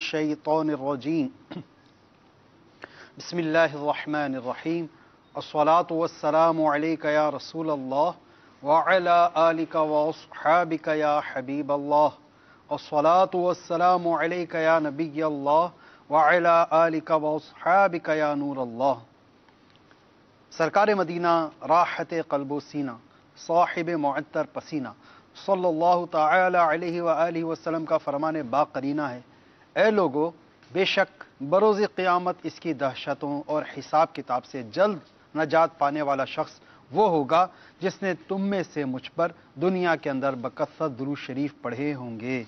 الشیطان الرجیم بسم اللہ الرحمن الرحیم الصلاۃ والسلام علیک یا رسول اللہ وعلی آلک واصحابک یا حبیب اللہ الصلاۃ والسلام علیک یا نبی اللہ وعلی آلک واصحابک یا نور اللہ۔ سرکار مدینہ راحت قلب و سینہ صاحب معطر پسینہ صلی اللہ تعالی علیہ وآلہ وسلم کا فرمان باقرینہ ہے، اے لوگو بے شک بروز قیامت اس کی دہشتوں اور حساب کتاب سے جلد نجات پانے والا شخص وہ ہوگا جس نے تم میں سے مجھ پر دنیا کے اندر بکثرت درود شریف پڑھے ہوں گے۔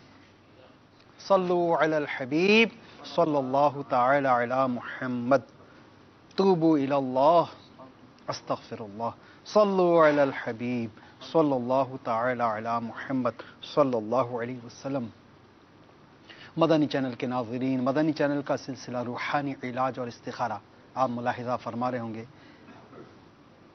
صلو علی الحبیب صلی اللہ تعالی علی محمد، توبوا الی اللہ استغفر اللہ، صلو علی الحبیب صلی اللہ تعالی علی محمد صلی اللہ علیہ وسلم۔ مدنی چینل کے ناظرین، مدنی چینل کا سلسلہ روحانی علاج اور استخارہ آپ ملاحظہ فرما رہے ہوں گے،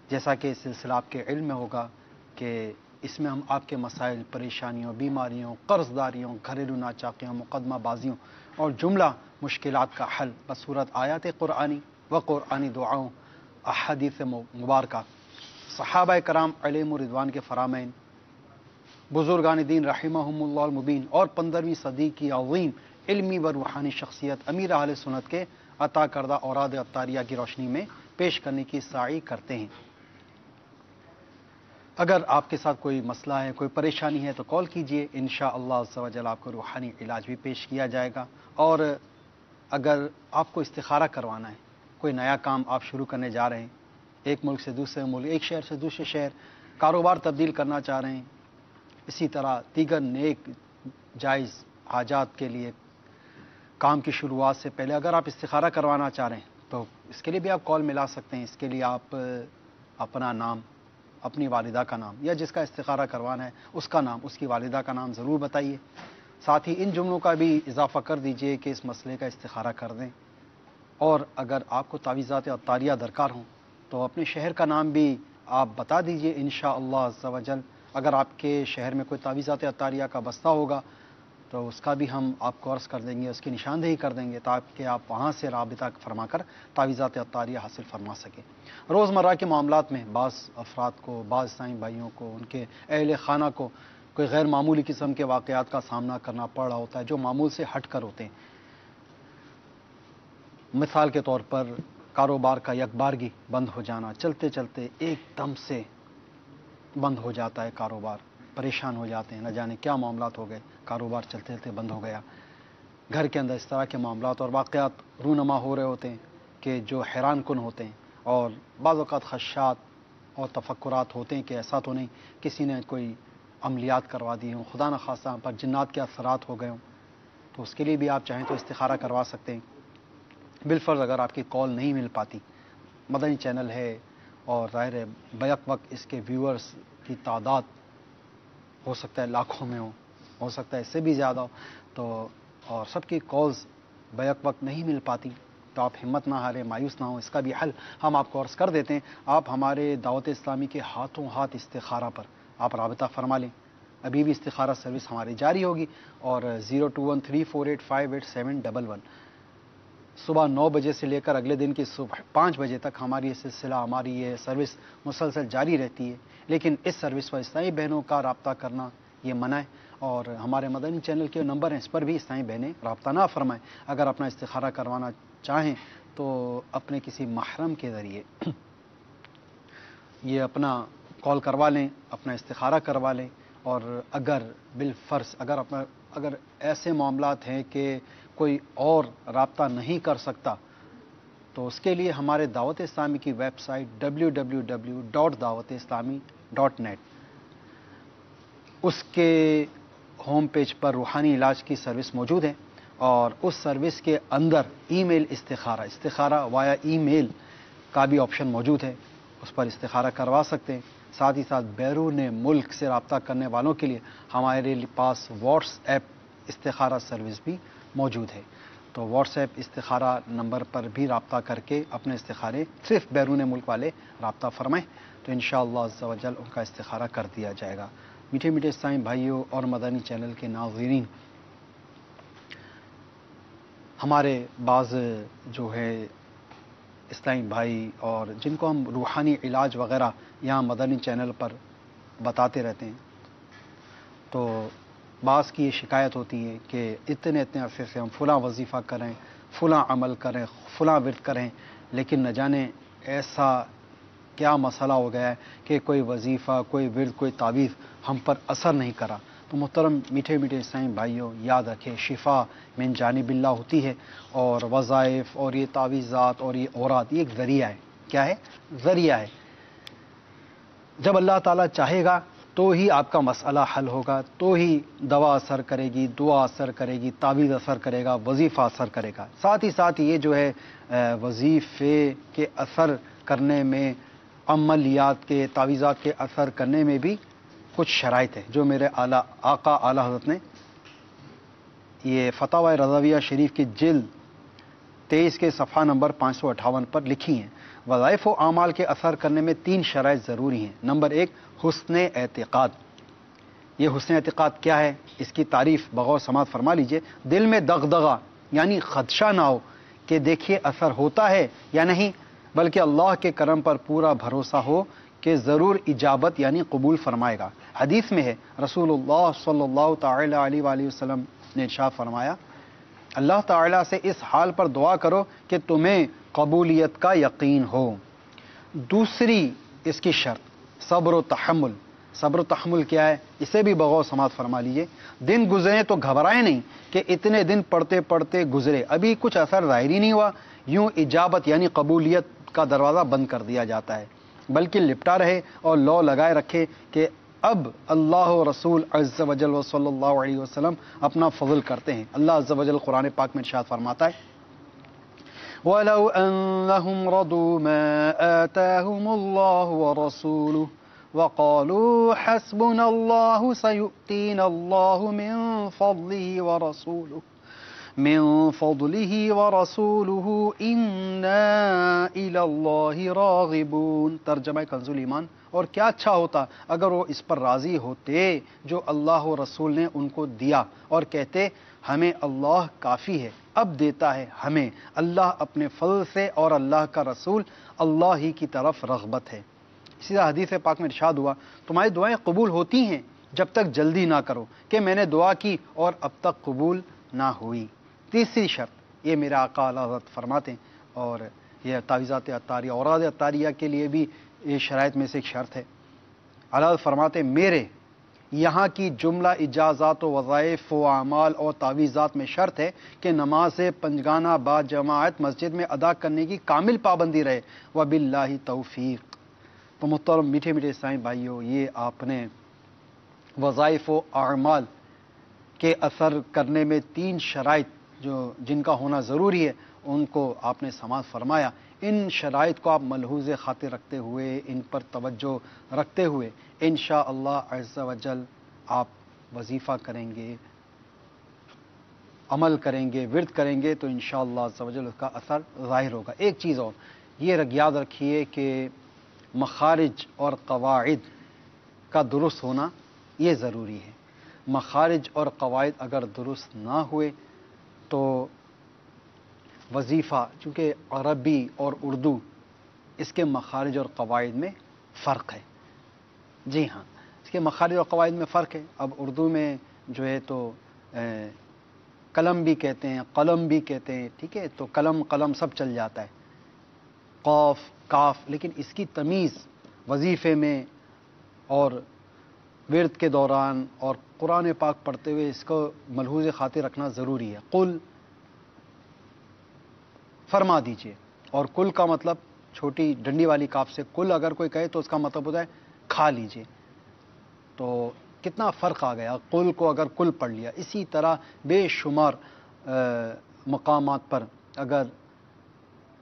جیسا کہ سلسلہ آپ کے علم میں ہوگا کہ اس میں ہم آپ کے مسائل، پریشانیوں، بیماریوں، قرض داریوں، گھریلو ناچاکیوں، مقدمہ بازیوں اور جملہ مشکلات کا حل بصورت آیات قرآنی و قرآنی دعاؤں، احادیث مبارکہ، صحابہ کرام علیہم رضوان کے فرامین، بزرگان دین رحمہم اللہ المبین اور 15ویں صدی کی عظیم علمی و روحانی شخصیت امیر اہل سنت کے عطا کردہ اوراد عطاریہ کی روشنی میں پیش کرنے کی سعی کرتے ہیں۔ اگر آپ کے ساتھ کوئی مسئلہ ہے، کوئی پریشانی ہے تو کال کیجئے، انشاءاللہ عز و جل آپ کو روحانی علاج بھی پیش کیا جائے گا۔ اور اگر آپ کو استخارہ کروانا ہے، کوئی نیا کام آپ شروع کرنے جا رہے ہیں، ایک ملک سے دوسرے ملک، ایک شہر سے دوسرے شہر، کاروبار تبدیل کرنا چاہ رہے ہیں، اسی طرح دیگر نیک جائز حاجات کے لیے کام کی شروعات سے پہلے اگر آپ استخارہ کروانا چاہ رہے ہیں تو اس کے لیے بھی آپ کال ملا سکتے ہیں۔ اس کے لیے آپ اپنا نام، اپنی والدہ کا نام یا جس کا استخارہ کروانا ہے اس کا نام، اس کی والدہ کا نام ضرور بتائیے۔ ساتھ ہی ان جملوں کا بھی اضافہ کر دیجئے کہ اس مسئلے کا استخارہ کر دیں۔ اور اگر آپ کو تعویذات عطاریہ درکار ہوں تو اپنے شہر کا نام بھی آپ بتا دیجئے، انشاءاللہ عز و جل اگر آپ کے شہر میں کوئی تعویذات عطاریہ کا بستہ ہوگا تو اس کا بھی ہم آپ کو عرض کر دیں گے، اس کی نشاندہی کر دیں گے تاکہ آپ وہاں سے رابطہ فرما کر تعویذات عطاریہ حاصل فرما سکیں۔ روزمرہ کے معاملات میں بعض افراد کو، بعض اسلامی بھائیوں کو، ان کے اہل خانہ کو کوئی غیر معمولی قسم کے واقعات کا سامنا کرنا پڑ رہا ہوتا ہے جو معمول سے ہٹ کر ہوتے ہیں۔ مثال کے طور پر کاروبار کا یکبارگی بند ہو جانا، چلتے چلتے ایک دم سے بند ہو جاتا ہے کاروبار، پریشان ہو جاتے ہیں، نہ جانے کیا معاملات ہو گئے، کاروبار چلتے چلتے بند ہو گیا۔ گھر کے اندر اس طرح کے معاملات اور واقعات رونما ہو رہے ہوتے ہیں کہ جو حیران کن ہوتے ہیں، اور بعض اوقات خدشات اور تفکرات ہوتے ہیں کہ ایسا تو نہیں کسی نے کوئی عملیات کروا دی ہوں، خدا نخواستہ ہم پر جنات کے اثرات ہو گئے ہوں، تو اس کے لیے بھی آپ چاہیں تو استخارہ کروا سکتے ہیں۔ بالفرض اگر آپ کی کال نہیں مل پاتی، مدنی چینل ہے اور ظاہر ہے بیک وقت اس کے ویورز کی تعداد ہو سکتا ہے لاکھوں میں ہو سکتا ہے اس سے بھی زیادہ ہو، تو اور سب کی کالز بیک وقت نہیں مل پاتی تو آپ ہمت نہ ہاریں، مایوس نہ ہوں، اس کا بھی حل ہم آپ کو عرض کر دیتے ہیں۔ آپ ہمارے دعوت اسلامی کے ہاتھوں ہاتھ استخارہ پر آپ رابطہ فرما لیں، ابھی بھی استخارہ سروس ہماری جاری ہوگی، اور 0213485871 صبح 9 بجے سے لے کر اگلے دن کی صبح 5 بجے تک ہماری یہ سلسلہ، ہماری یہ سروس مسلسل جاری رہتی ہے۔ لیکن اس سروس پر اسلامی بہنوں کا رابطہ کرنا یہ منع ہے، اور ہمارے مدنی چینل کے نمبر ہیں، اس پر بھی اسلامی بہنیں رابطہ نہ فرمائیں۔ اگر اپنا استخارہ کروانا چاہیں تو اپنے کسی محرم کے ذریعے یہ اپنا کال کروا لیں، اپنا استخارہ کروا لیں۔ اور اگر بالفرض اگر ایسے معاملات ہیں کہ کوئی اور رابطہ نہیں کر سکتا تو اس کے لیے ہمارے دعوت اسلامی کی ویب سائٹ www.dawat-islami.net، اس کے ہوم پیج پر روحانی علاج کی سروس موجود ہے، اور اس سروس کے اندر ای میل استخارہ وایا ای میل کا بھی آپشن موجود ہے، اس پر استخارہ کروا سکتے ہیں۔ ساتھ ہی ساتھ بیرون ملک سے رابطہ کرنے والوں کے لیے ہمارے پاس واٹس ایپ استخارہ سروس بھی موجود ہے، تو واٹس ایپ استخارہ نمبر پر بھی رابطہ کر کے اپنے استخارے صرف بیرون ملک والے رابطہ فرمائیں تو انشاءاللہ عز و جل ان کا استخارہ کر دیا جائے گا۔ میٹھے میٹھے اسلامی بھائیوں اور مدنی چینل کے ناظرین، ہمارے بعض جو ہے اسلامی بھائی اور جن کو ہم روحانی علاج وغیرہ یہاں مدنی چینل پر بتاتے رہتے ہیں، تو بعض کی یہ شکایت ہوتی ہے کہ اتنے عرصے سے ہم فلاں وظیفہ کریں، فلاں عمل کریں، فلاں ورد کریں، لیکن نہ جانے ایسا کیا مسئلہ ہو گیا ہے کہ کوئی وظیفہ، کوئی ورد، کوئی تعویذ ہم پر اثر نہیں کرا۔ تو محترم میٹھے میٹھے اسلامی بھائیوں، یاد رکھیں شفا من جانب اللہ ہوتی ہے، اور وظائف اور یہ تعویذات اور یہ اوراد یہ ایک ذریعہ ہے۔ کیا ہے؟ ذریعہ ہے۔ جب اللہ تعالیٰ چاہے گا تو ہی آپ کا مسئلہ حل ہوگا، تو ہی دوا اثر کرے گی، دعا اثر کرے گی، تعویذ اثر کرے گا، وظیفہ اثر کرے گا۔ ساتھ ہی یہ جو ہے وظیفے کے اثر کرنے میں، عملیات کے، تعویذات کے اثر کرنے میں بھی کچھ شرائط ہیں جو میرے آقا اعلی حضرت نے یہ فتاوی رضویہ شریف کی جلد 23 کے صفحہ نمبر 558 پر لکھی ہیں۔ وظائف و اعمال کے اثر کرنے میں 3 شرائط ضروری ہیں۔ نمبر 1 حسن اعتقاد۔ یہ حسن اعتقاد کیا ہے؟ اس کی تعریف بغور سماعت فرما لیجئے۔ دل میں دغدغہ یعنی خدشہ نہ ہو کہ دیکھیے اثر ہوتا ہے یا نہیں، بلکہ اللہ کے کرم پر پورا بھروسہ ہو کہ ضرور اجابت یعنی قبول فرمائے گا۔ حدیث میں ہے، رسول اللہ صلی اللہ تعالی علیہ وآلہ وسلم نے ارشاد فرمایا، اللہ تعالیٰ سے اس حال پر دعا کرو کہ تمہیں قبولیت کا یقین ہو۔ دوسری اس کی شرط صبر و تحمل۔ صبر و تحمل کیا ہے؟ اسے بھی بغور سماعت فرما لیجئے۔ دن گزرے تو گھبرائے نہیں کہ اتنے دن پڑھتے پڑھتے گزرے، ابھی کچھ اثر ظاہر ہی نہیں ہوا، یوں اجابت یعنی قبولیت کا دروازہ بند کر دیا جاتا ہے، بلکہ لپٹا رہے اور لو لگائے رکھے کہ اب اللہ و رسول عز و جل و صلی اللہ علیہ وسلم اپنا فضل کرتے ہیں۔ اللہ عز و جل قرآن پاک میں ارشاد فرماتا ہے، وَلَوْ أَنَّهُمْ رَضُوا مَا آتَاهُمُ اللَّهُ وَرَسُولُهُ وَقَالُوا حَسْبُنَا اللَّهُ سَيُؤْتِينَا اللَّهُ من فضله ورسوله إِنَّا إِلَى اللَّهِ راغبون۔ ترجمہ کنز الایمان، اور کیا اچھا ہوتا اگر وہ اس پر راضی ہوتے جو اللہ و رسول نے ان کو دیا، اور کہتے ہمیں اللہ کافی ہے، اب دیتا ہے ہمیں اللہ اپنے فضل سے، اور اللہ کا رسول اللہ ہی کی طرف رغبت ہے۔ اسی طرح حدیث پاک میں ارشاد ہوا، تمہاری دعائیں قبول ہوتی ہیں جب تک جلدی نہ کرو کہ میں نے دعا کی اور اب تک قبول نہ ہوئی۔ تیسری شرط یہ میرے آقا اعلی حضرت فرماتے ہیں، اور یہ تعویذات عطاریہ، اوراد عطاریہ کے لیے بھی یہ شرائط میں سے ایک شرط ہے۔ اعلی حضرت فرماتے ہیں، میرے یہاں کی جملہ اجازات و وظائف و اعمال اور تعویذات میں شرط ہے کہ نماز پنجگانہ با جماعت مسجد میں ادا کرنے کی کامل پابندی رہے، وباللہ توفیق۔ تو محترم میٹھے میٹھے اسلامی بھائیوں، یہ آپ نے وظائف و اعمال کے اثر کرنے میں 3 شرائط جن کا ہونا ضروری ہے ان کو آپ نے سماعت فرمایا۔ ان شرائط کو آپ ملحوظ خاطر رکھتے ہوئے، ان پر توجہ رکھتے ہوئے انشاءاللہ عز و جل آپ وظیفہ کریں گے، عمل کریں گے، ورد کریں گے تو انشاءاللہ عز و جل اس کا اثر ظاہر ہوگا۔ ایک چیز اور یہ یاد رکھیے کہ مخارج اور قواعد کا درست ہونا یہ ضروری ہے۔ مخارج اور قواعد اگر درست نہ ہوئے تو وظیفہ، چونکہ عربی اور اردو اس کے مخارج اور قواعد میں فرق ہے، جی ہاں اس کے مخارج اور قواعد میں فرق ہے۔ اب اردو میں جو ہے تو قلم بھی کہتے ہیں، قلم بھی کہتے ہیں، ٹھیک ہے، تو قلم قلم سب چل جاتا ہے، قاف کاف، لیکن اس کی تمیز وظیفے میں اور ورد کے دوران اور قرآن پاک پڑھتے ہوئے اس کو ملحوظ خاطر رکھنا ضروری ہے۔ قل فرما دیجئے، اور کل کا مطلب چھوٹی ڈنڈی والی کاف سے کل اگر کوئی کہے تو اس کا مطلب ہوتا ہے کھا لیجئے، تو کتنا فرق آ گیا قل کو اگر کل پڑھ لیا۔ اسی طرح بے شمار مقامات پر اگر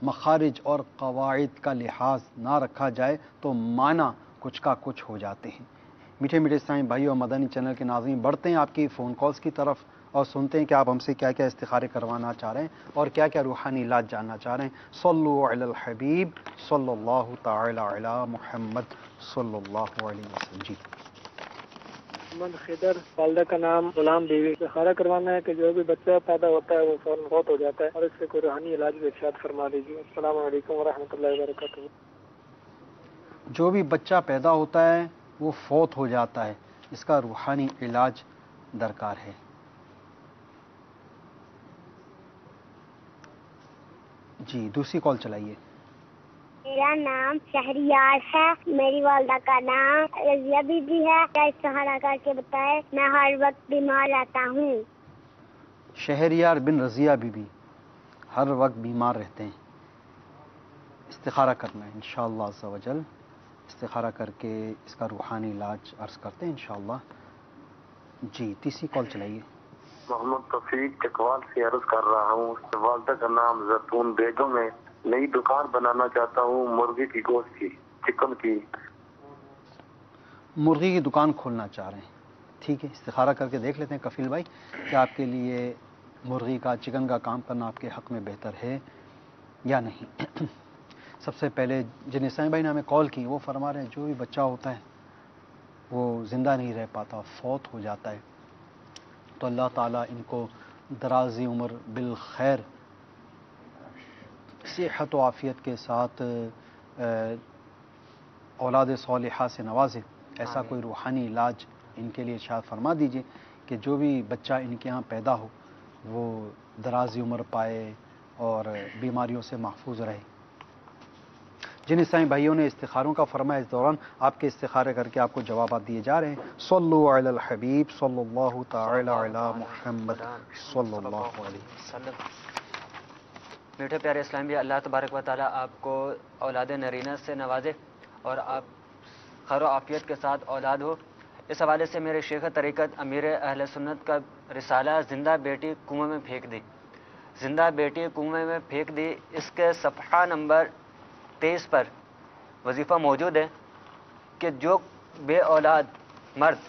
مخارج اور قواعد کا لحاظ نہ رکھا جائے تو معنی کچھ کا کچھ ہو جاتے ہیں۔ میٹھے میٹھے اسلامی بھائیو اور مدنی چینل کے ناظرین، بڑھتے ہیں آپ کی فون کالز کی طرف اور سنتے ہیں کہ آپ ہم سے کیا کیا استخارے کروانا چاہ رہے ہیں اور کیا کیا روحانی علاج جاننا چاہ رہے ہیں۔ صلو علی الحبیب صلی اللہ تعالی علی محمد صلی اللہ علیہ وسلم۔ جی محمد خضر، والدہ کا نام غلام بیوی۔ استخارہ کروانا ہے کہ جو بھی بچہ پیدا ہوتا ہے وہ فوراً فوت ہو جاتا ہے، اور اس سے کوئی روحانی علاج بھی ارشاد فرما دیجیے۔ السلام علیکم ورحمۃ اللہ وبرکاتہ۔ جو بھی بچہ پیدا ہوتا ہے وہ فوت ہو جاتا ہے، اس کا روحانی علاج درکار ہے۔ جی دوسری کال چلائیے۔ میرا نام شہریار ہے، میری والدہ کا نام رضیہ بی بی ہے۔ کیا استخارہ کر کے بتائے، میں ہر وقت بیمار رہتا ہوں۔ شہریار بن رضیہ بی بی ہر وقت بیمار رہتے ہیں، استخارہ کرنا ہے انشاءاللہ عز و جل، استخارہ کر کے اس کا روحانی علاج عرض کرتے ہیں انشاءاللہ۔ جی تیسری کال چلائیے۔ محمد توفیق اقوال سے عرض کر رہا ہوں، والدہ کا نام زیتون بیگم ہے، نئی دکان بنانا چاہتا ہوں مرغی کی گوشت کی، چکن کی۔ مرغی کی دکان کھولنا چاہ رہے ہیں، ٹھیک ہے، استخارہ کر کے دیکھ لیتے ہیں کفیل بھائی کہ آپ کے لیے مرغی کا چکن کا کام کرنا آپ کے حق میں بہتر ہے یا نہیں۔ سب سے پہلے جن اسلامی بھائی نے ہمیں کال کی وہ فرما رہے ہیں جو بھی بچہ ہوتا ہے وہ زندہ نہیں رہ پاتا، فوت ہو جاتا ہے، تو اللہ تعالیٰ ان کو درازی عمر بالخیر صحت و عافیت کے ساتھ اولاد صالحہ سے نوازے۔ ایسا کوئی روحانی علاج ان کے لیے ارشاد فرما دیجئے کہ جو بھی بچہ ان کے ہاں پیدا ہو وہ درازی عمر پائے اور بیماریوں سے محفوظ رہے۔ جن اسلامی بھائیوں نے استخاروں کا فرمایا اس دوران آپ کے استخارے کر کے آپ کو جوابات دیے جا رہے ہیں۔ صلو علی الحبیب صلی اللہ تعالی علی محمد صلی اللہ علیہ وسلم۔ میٹھے پیارے اسلام بھی، اللہ تبارک و تعالیٰ آپ کو اولاد نرینہ سے نوازے اور آپ خیر و عافیت کے ساتھ اولاد ہو۔ اس حوالے سے میرے شیخ طریقت امیر اہل سنت کا رسالہ زندہ بیٹی کنویں میں پھینک دی، زندہ بیٹی کنویں میں پھینک دی، اس کے صفحہ نمبر 23 پر وظیفہ موجود ہے کہ جو بے اولاد مرد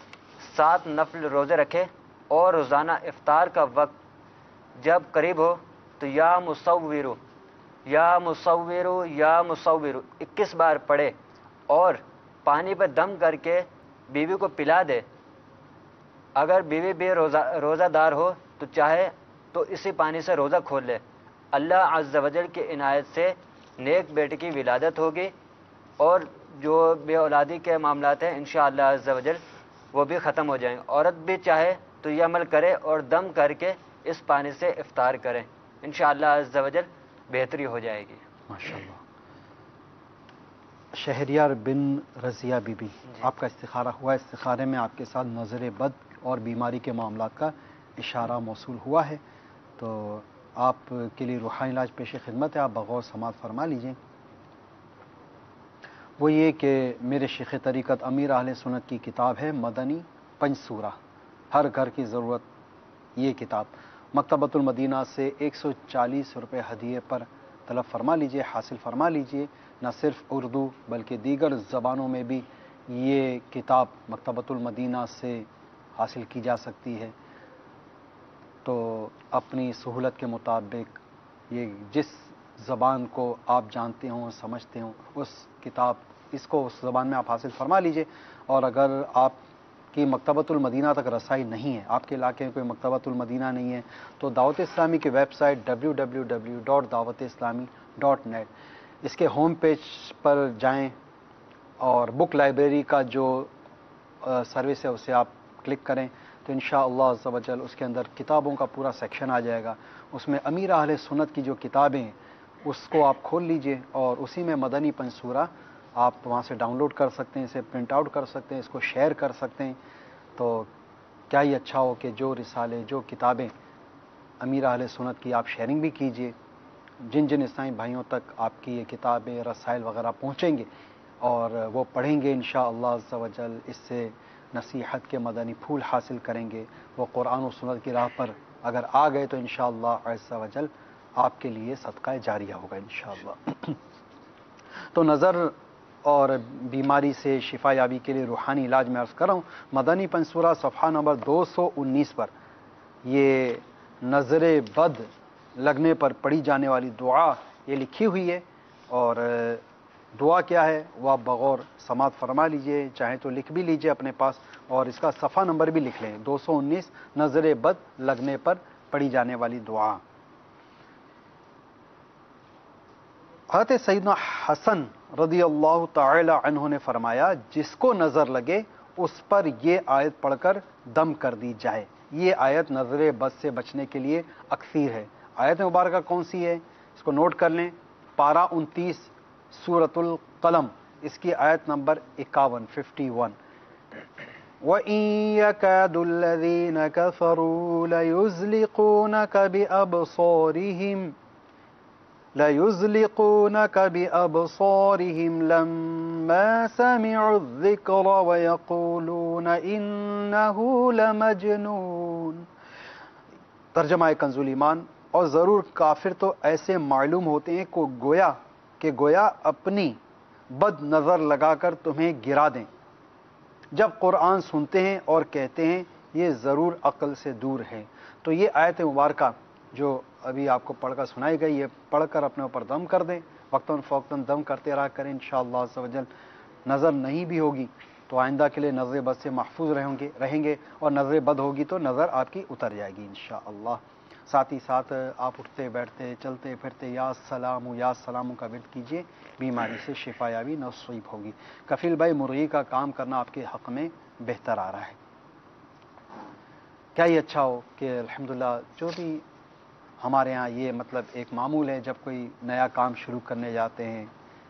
7 نفل روزے رکھے اور روزانہ افطار کا وقت جب قریب ہو تو یا مصورو یا مصورو یا مصورو 21 بار پڑھے اور پانی پہ دم کر کے بیوی کو پلا دے۔ اگر بیوی بھی روزہ دار ہو تو چاہے تو اسی پانی سے روزہ کھول لے، اللہ عز و جل کی عنایت سے نیک بیٹے کی ولادت ہوگی اور جو بے اولادی کے معاملات ہیں انشاءاللہ عز و جل وہ بھی ختم ہو جائیں گے۔ عورت بھی چاہے تو یہ عمل کرے اور دم کر کے اس پانی سے افطار کریں، انشاءاللہ عز و جل بہتری ہو جائے گی۔ ماشاءاللہ۔ شہریار بن رضیہ بی بی آپ کا استخارہ ہوا، استخارے میں آپ کے ساتھ نظر بد اور بیماری کے معاملات کا اشارہ موصول ہوا ہے، تو آپ کے لیے روحانی علاج پیش خدمت ہے، آپ بغور سماعت فرما لیجئیں۔ وہ یہ کہ میرے شیخ طریقت امیر اہل سنت کی کتاب ہے مدنی پنج سورہ، ہر گھر کی ضرورت یہ کتاب، مکتبۃ المدینہ سے 140 روپے ہدیے پر طلب فرما لیجئے، حاصل فرما لیجئے۔ نہ صرف اردو بلکہ دیگر زبانوں میں بھی یہ کتاب مکتبۃ المدینہ سے حاصل کی جا سکتی ہے، تو اپنی سہولت کے مطابق یہ جس زبان کو آپ جانتے ہوں سمجھتے ہوں اس کو اس زبان میں آپ حاصل فرما لیجئے۔ اور اگر آپ کی مکتبۃ المدینہ تک رسائی نہیں ہے، آپ کے علاقے میں کوئی مکتبۃ المدینہ نہیں ہے، تو دعوت اسلامی کی ویب سائٹ www.dawat-islami.net اس کے ہوم پیج پر جائیں اور بک لائبریری کا جو سروس ہے اسے آپ کلک کریں تو انشاءاللہ عز و جل اس کے اندر کتابوں کا پورا سیکشن آ جائے گا، اس میں امیر اہل سنت کی جو کتابیں ہیں اس کو آپ کھول لیجئے اور اسی میں مدنی پنج سورہ آپ وہاں سے ڈاؤن لوڈ کر سکتے ہیں، اسے پرنٹ آؤٹ کر سکتے ہیں، اس کو شیئر کر سکتے ہیں۔ تو کیا ہی اچھا ہو کہ جو رسالے جو کتابیں امیر اہل سنت کی آپ شیئرنگ بھی کیجئے، جن جن اسلامی بھائیوں تک آپ کی یہ کتابیں رسائل وغیرہ پہنچیں گے اور وہ پڑھیں گے انشاءاللہ عز و جل، اس سے نصیحت کے مدنی پھول حاصل کریں گے، وہ قرآن و سنت کی راہ پر اگر آ گئے تو انشاءاللہ عز و جل آپ کے لیے صدقہ جاریہ ہوگا انشاءاللہ۔ تو نظر اور بیماری سے شفا یابی کے لیے روحانی علاج میں عرض کر رہا ہوں، مدنی پنج سورہ صفحہ نمبر 219 پر یہ نظر بد لگنے پر پڑھی جانے والی دعا یہ لکھی ہوئی ہے، اور دعا کیا ہے وہ آپ بغور سماعت فرما لیجئے، چاہیں تو لکھ بھی لیجئے اپنے پاس، اور اس کا صفحہ نمبر بھی لکھ لیں، 219 نظر بد لگنے پر پڑھی جانے والی دعا۔ حضرت سیدنا حسن رضی اللہ تعالی عنہ نے فرمایا جس کو نظر لگے اس پر یہ آیت پڑھ کر دم کر دی جائے۔ یہ آیت نظر بد سے بچنے کے لیے اکثیر ہے۔ آیت مبارکہ کون سی ہے اس کو نوٹ کر لیں، پارہ 29 سورۃ القلم، اس کی آیت نمبر 51 وَإِن يَكَادُ الَّذِينَ كَفَرُوا لَيُزْلِقُونَكَ بِأَبْصَارِهِمْ لَمَّا سَمِعُوا الذِّكْرَ وَيَقُولُونَ إِنَّهُ لَمَجْنُونٌ۔ ترجمہ کنز الایمان، اور ضرور کافر تو ایسے معلوم ہوتے ہیں کہ گویا اپنی بد نظر لگا کر تمہیں گرا دیں جب قرآن سنتے ہیں اور کہتے ہیں یہ ضرور عقل سے دور ہے۔ تو یہ آیت مبارکہ جو ابھی آپ کو پڑھ کر سنائی گئی، یہ پڑھ کر اپنے اوپر دم کر دیں، وقتاً فوقتاً دم کرتے رہا کریں، انشاءاللہ عز و جل نظر نہیں بھی ہوگی تو آئندہ کے لیے نظر بد سے محفوظ رہیں گے، اور نظر بد ہوگی تو نظر آپ کی اتر جائے گی انشاءاللہ۔ ساتھ ہی ساتھ آپ اٹھتے بیٹھتے چلتے پھرتے یا سلام کا ورد کیجیے، بیماری سے شفا یابی نصیب ہوگی۔ کفیل بھائی، مرغی کا کام کرنا آپ کے حق میں بہتر آ رہا ہے۔ کیا ہی اچھا ہو کہ الحمدللہ جو بھی ہمارے ہاں یہ مطلب ایک معمول ہے، جب کوئی نیا کام شروع کرنے جاتے ہیں،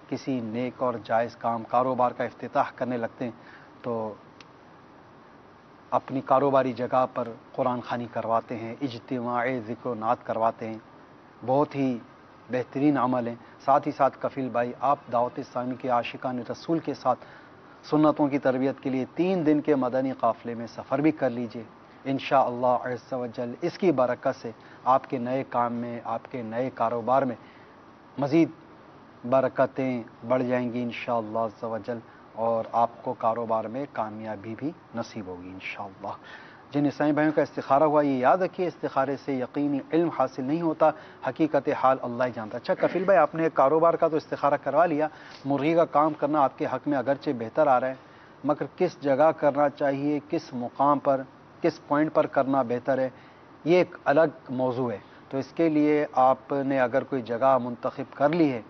کسی نیک اور جائز کاروبار کا افتتاح کرنے لگتے ہیں، تو اپنی کاروباری جگہ پر قرآن خوانی کرواتے ہیں، اجتماع ذکر و نعت کرواتے ہیں، بہت ہی بہترین عمل ہے۔ ساتھ ہی ساتھ کفیل بھائی، آپ دعوت اسلامی کے عاشقان رسول کے ساتھ سنتوں کی تربیت کے لیے 3 دن کے مدنی قافلے میں سفر بھی کر لیجئے، انشاءاللہ عز و جل اس کی برکت سے آپ کے نئے کام میں، آپ کے نئے کاروبار میں مزید برکتیں بڑھ جائیں گی انشاءاللہ عز و جل، اور آپ کو کاروبار میں کامیابی بھی نصیب ہوگی انشاءاللہ۔ جن اسلامی بھائیوں کا استخارہ ہوا، یہ یاد رکھیے استخارے سے یقینی علم حاصل نہیں ہوتا، حقیقت حال اللہ ہی جانتا۔ اچھا کفیل بھائی، آپ نے کاروبار کا تو استخارہ کروا لیا، مرغی کا کام کرنا آپ کے حق میں اگرچہ بہتر آ رہا ہے، مگر کس جگہ کرنا چاہیے، کس مقام پر، کس پوائنٹ پر کرنا بہتر ہے، یہ ایک الگ موضوع ہے۔ تو اس کے لیے آپ نے اگر کوئی جگہ منتخب کر لی ہے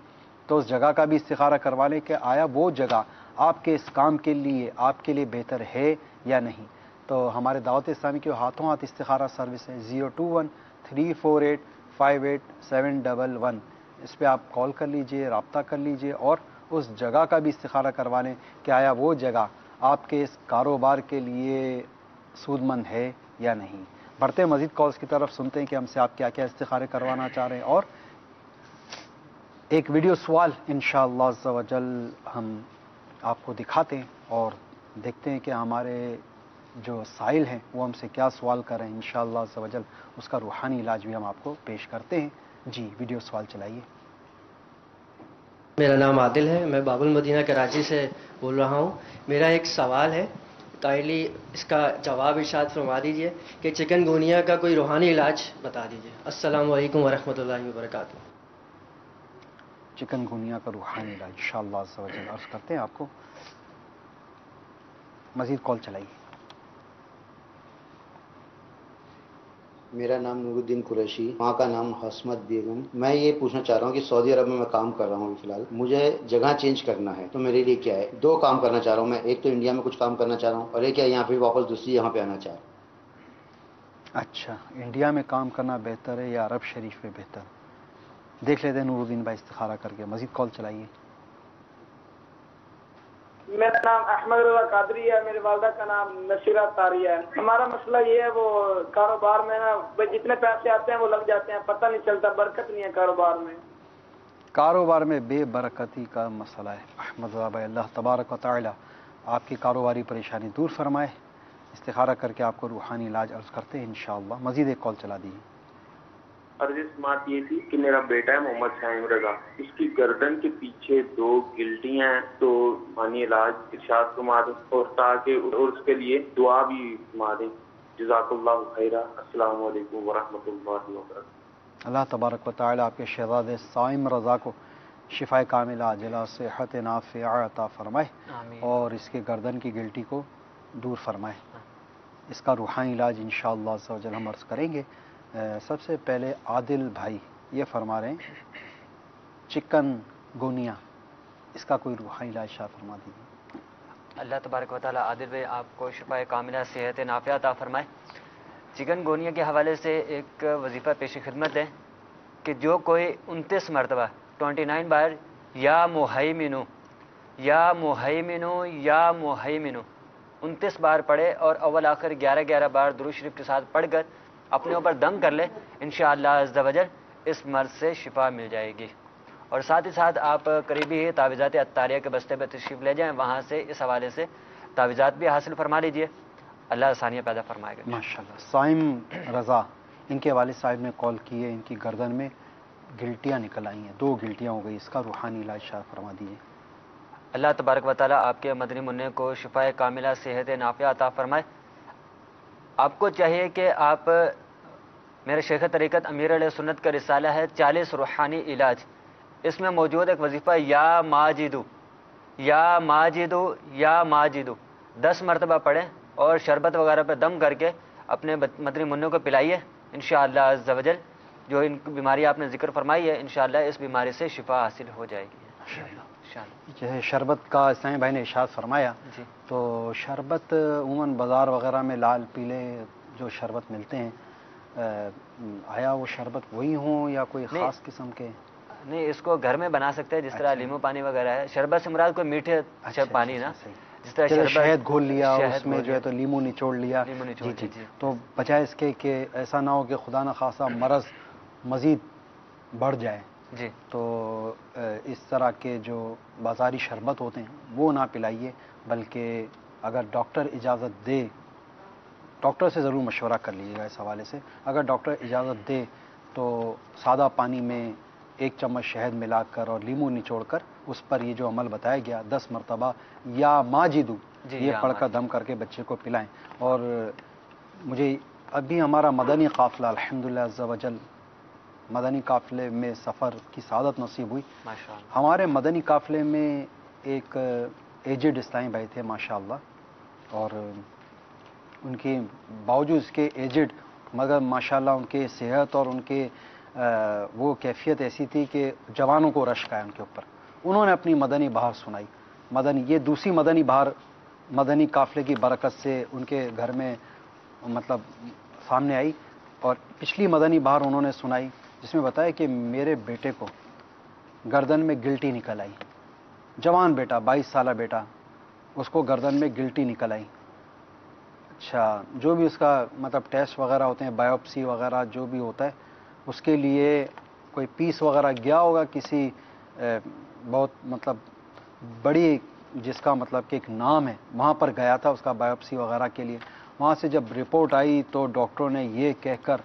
تو اس جگہ کا بھی استخارہ کروا لیں کہ آیا وہ جگہ آپ کے اس کام کے لیے آپ کے لیے بہتر ہے یا نہیں۔ تو ہمارے دعوت اسلامی کے ہاتھوں ہاتھ استخارہ سروس ہے 021-348-58711، اس پہ آپ کال کر لیجئے، رابطہ کر لیجئے، اور اس جگہ کا بھی استخارہ کروا لیں کہ آیا وہ جگہ آپ کے اس کاروبار کے لیے سود مند ہے یا نہیں۔ بڑھتے مزید کالز کی طرف، سنتے ہیں کہ ہم سے آپ کیا کیا استخارے کروانا چاہ رہے ہیں، اور ایک ویڈیو سوال انشاءاللہ عز و جل ہم آپ کو دکھاتے ہیں اور دیکھتے ہیں کہ ہمارے جو سائل ہیں وہ ہم سے کیا سوال کر رہے ہیں، انشاءاللہ عز و جل اس کا روحانی علاج بھی ہم آپ کو پیش کرتے ہیں۔ جی ویڈیو سوال چلائیے۔ میرا نام عادل ہے، میں باب المدینہ کراچی سے بول رہا ہوں۔ میرا ایک سوال ہے، کائنڈلی اس کا جواب ارشاد فرما دیجیے کہ چکن گونیا کا کوئی روحانی علاج بتا دیجیے۔ السلام علیکم ورحمۃ اللہ وبرکاتہ۔ چکن گونیا کا روحانی علاج انشاءاللہ عز و جل عرض کرتے ہیں آپ کو۔ مزید کال چلائیے۔ میرا نام نور الدین قریشی، ماں کا نام حسمت بیگم۔ میں یہ پوچھنا چاہ رہا ہوں کہ سعودی عرب میں کام کر رہا ہوں فی الحال، مجھے جگہ چینج کرنا ہے تو میرے لیے کیا ہے؟ 2 کام کرنا چاہ رہا ہوں میں، ایک تو انڈیا میں کچھ کام کرنا چاہ رہا ہوں، اور ایک ہے یہاں پہ واپس دوسری یہاں پہ آنا چاہ رہا ہوں۔ اچھا، انڈیا میں کام کرنا بہتر ہے یا عرب شریف میں بہتر؟ دیکھ لیتے ہیں نور الدین بھائی استخارہ کر کے۔ مزید کال چلائیے۔ میرا نام احمد رضا قادری ہے، میری والدہ کا نام نشیرہ طاریہ ہے۔ ہمارا مسئلہ یہ ہے، وہ کاروبار میں نا جتنے پیسے آتے ہیں وہ لگ جاتے ہیں، پتہ نہیں چلتا، برکت نہیں ہے کاروبار میں۔ کاروبار میں بے برکتی کا مسئلہ ہے احمد رضا بھائی، اللہ تبارک و تعالی آپ کی کاروباری پریشانی دور فرمائے۔ استخارہ کر کے آپ کو روحانی علاج عرض کرتے ہیں انشاءاللہ۔ مزید ایک کال چلا دیجیے۔ عرض سماعت یہ تھی کہ میرا بیٹا ہے محمد شاہم رضا، اس کی گردن کے پیچھے 2 گلٹیاں ہیں، تو مانی علاج ارشاد فرما دیں، اور تاکہ اور اس کے لیے دعا بھی فرما دیں۔ جزاک اللہ خیرہ۔ السلام علیکم ورحمۃ اللہ وبرکاتہ۔ اللہ تبارک و تعالی آپ کے شہزادے صائم رضا کو شفا کاملہ عاجلہ صحت نافعہ عطا فرمائے آمین۔ اور اس کے گردن کی گلٹی کو دور فرمائے۔ اس کا روحانی علاج انشاءاللہ عز و جل ہم عرض کریں گے۔ سب سے پہلے عادل بھائی یہ فرما رہے ہیں چکن گونیا، اس کا کوئی روحانی علاج شاہ فرما دیجیے۔ اللہ تبارک و تعالیٰ عادل بھائی آپ کو شفا کاملہ صحت نافعہ عطا فرمائے۔ چکن گونیا کے حوالے سے ایک وظیفہ پیش خدمت ہے کہ جو کوئی 29 مرتبہ 29 بار یا مہیمنو یا مہیمنو یا مہیمنو 29 بار پڑھے اور اول آخر 11 بار درود شریف کے ساتھ پڑھ کر اپنے اوپر دم کر لے، انشاءاللہ عز و جل اس مرض سے شفا مل جائے گی۔ اور ساتھ ہی ساتھ آپ قریبی ہی تعویذات عطاریہ کے بستے پہ تشریف لے جائیں، وہاں سے اس حوالے سے تعویذات بھی حاصل فرما لیجئے، اللہ آسانیاں پیدا فرمائے گا۔ ماشاءاللہ۔ سائم رضا، ان کے والد صاحب نے کال کی ہے، ان کی گردن میں گلٹیاں نکل آئی ہیں، 2 گلٹیاں ہو گئی، اس کا روحانی علاج شاہ فرما دیجیے۔ اللہ تبارک و تعالیٰ آپ کے مدنی منع کو شفا کاملہ صحت نافعہ عطا فرمائے۔ آپ کو چاہیے کہ آپ میرے شیخ طریقت امیر علیہ سنت کا رسالہ ہے 40 روحانی علاج، اس میں موجود ایک وظیفہ یا ماجدو یا ماجدو یا ماجدو 10 مرتبہ پڑھیں اور شربت وغیرہ پہ دم کر کے اپنے مدنی منع کو پلائیے، انشاءاللہ عز و جل جو ان بیماری آپ نے ذکر فرمائی ہے انشاءاللہ اس بیماری سے شفا حاصل ہو جائے گی انشاءاللہ۔ جیسے شربت کا اسلامی بھائی نے ارشاد فرمایا، جی تو شربت عموماً بازار وغیرہ میں لال پیلے جو شربت ملتے ہیں، آیا وہ شربت وہی ہوں یا کوئی نہیں۔ خاص قسم کے؟ نہیں، اس کو گھر میں بنا سکتے ہیں، جس طرح اچھا۔ لیمو پانی وغیرہ ہے۔ شربت سے مراد کوئی میٹھے پانی نا، صحیح۔ جس طرح جیسے شہد گھول لیا، شہد اس میں گھول جو ہے تو لیمو نچوڑ لیا، لیمو نچوڑ جی جی۔ تو بجائے اس کے کہ ایسا نہ ہو کہ خدا نہ خواستہ مرض مزید بڑھ جائے، جی تو اس طرح کے جو بازاری شربت ہوتے ہیں وہ نہ پلائیے، بلکہ اگر ڈاکٹر اجازت دے، ڈاکٹر سے ضرور مشورہ کر لیجیے گا اس حوالے سے، اگر ڈاکٹر اجازت دے تو سادہ پانی میں 1 چمچ شہد ملا کر اور لیمو نچوڑ کر اس پر یہ جو عمل بتایا گیا 10 مرتبہ یا ماجدو جی، یہ یا پڑھ کر دم کر کے بچے کو پلائیں۔ اور مجھے ابھی ہمارا مدنی قافلہ الحمدللہ عز و جل مدنی قافلے میں سفر کی سعادت نصیب ہوئی۔ ماشاءاللہ۔ ہمارے مدنی قافلے میں ایک ایجڈ اسلامی بھائی تھے ماشاءاللہ، اور ان کے باوجود اس کے ایجڈ مگر ماشاءاللہ ان کے صحت اور ان کے وہ کیفیت ایسی تھی کہ جوانوں کو رشک آیا ان کے اوپر۔ انہوں نے اپنی مدنی بہار سنائی، یہ دوسری مدنی بہار مدنی قافلے کی برکت سے ان کے گھر میں مطلب سامنے آئی، اور پچھلی مدنی بہار انہوں نے سنائی جس میں بتایا کہ میرے بیٹے کو گردن میں گلٹی نکل آئی، جوان بیٹا 22 سالہ بیٹا، اس کو گردن میں گلٹی نکل آئی۔ اچھا، جو بھی اس کا مطلب ٹیسٹ وغیرہ ہوتے ہیں، بایوپسی وغیرہ جو بھی ہوتا ہے، اس کے لیے کوئی پیس وغیرہ گیا ہوگا کسی بہت مطلب بڑی جس کا مطلب کہ ایک نام ہے، وہاں پر گیا تھا اس کا بایوپسی وغیرہ کے لیے۔ وہاں سے جب رپورٹ آئی تو ڈاکٹروں نے یہ کہہ کر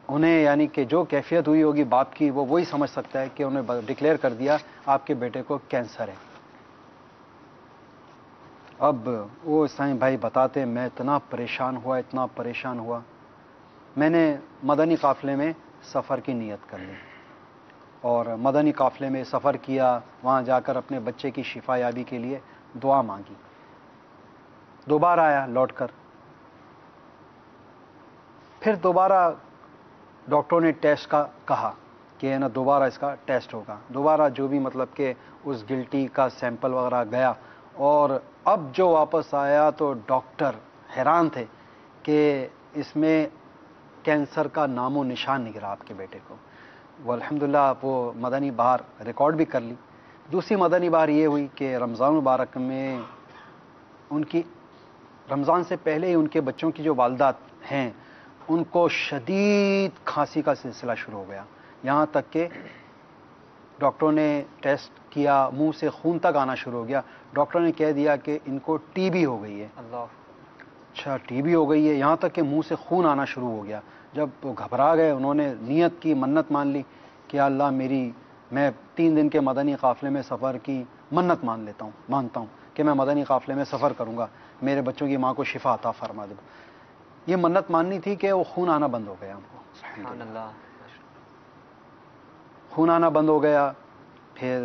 انہیں یعنی کہ جو کیفیت ہوئی ہوگی باپ کی وہ وہی سمجھ سکتا ہے کہ انہیں ڈکلیئر کر دیا آپ کے بیٹے کو کینسر ہے۔ اب وہ اسلامی بھائی بتاتے میں اتنا پریشان ہوا، میں نے مدنی قافلے میں سفر کی نیت کر لی اور مدنی قافلے میں سفر کیا، وہاں جا کر اپنے بچے کی شفا یابی کے لیے دعا مانگی۔ دوبارہ آیا لوٹ کر، پھر دوبارہ ڈاکٹروں نے ٹیسٹ کا کہا کہ نا دوبارہ اس کا ٹیسٹ ہوگا، دوبارہ جو بھی مطلب کہ اس گلٹی کا سیمپل وغیرہ گیا، اور اب جو واپس آیا تو ڈاکٹر حیران تھے کہ اس میں کینسر کا نام و نشان نہیں گرا آپ کے بیٹے کو۔ وہ الحمدللہ وہ مدنی بہار ریکارڈ بھی کر لی۔ دوسری مدنی بہار یہ ہوئی کہ رمضان مبارک میں ان کی رمضان سے پہلے ہی ان کے بچوں کی جو والدات ہیں ان کو شدید کھانسی کا سلسلہ شروع ہو گیا، یہاں تک کہ ڈاکٹروں نے ٹیسٹ کیا، منہ سے خون تک آنا شروع ہو گیا۔ ڈاکٹر نے کہہ دیا کہ ان کو ٹی بی ہو گئی ہے۔ اللہ، اچھا ٹی بی ہو گئی ہے، یہاں تک کہ منہ سے خون آنا شروع ہو گیا۔ جب وہ گھبرا گئے انہوں نے نیت کی، منت مان لی کہ اللہ میں 3 دن کے مدنی قافلے میں سفر کی منت مانتا ہوں کہ میں مدنی قافلے میں سفر کروں گا، میرے بچوں کی ماں کو شفا عطا فرما دے۔ یہ منت ماننی تھی کہ وہ خون آنا بند ہو گیا ان کو، سبحان اللہ، خون آنا بند ہو گیا، پھر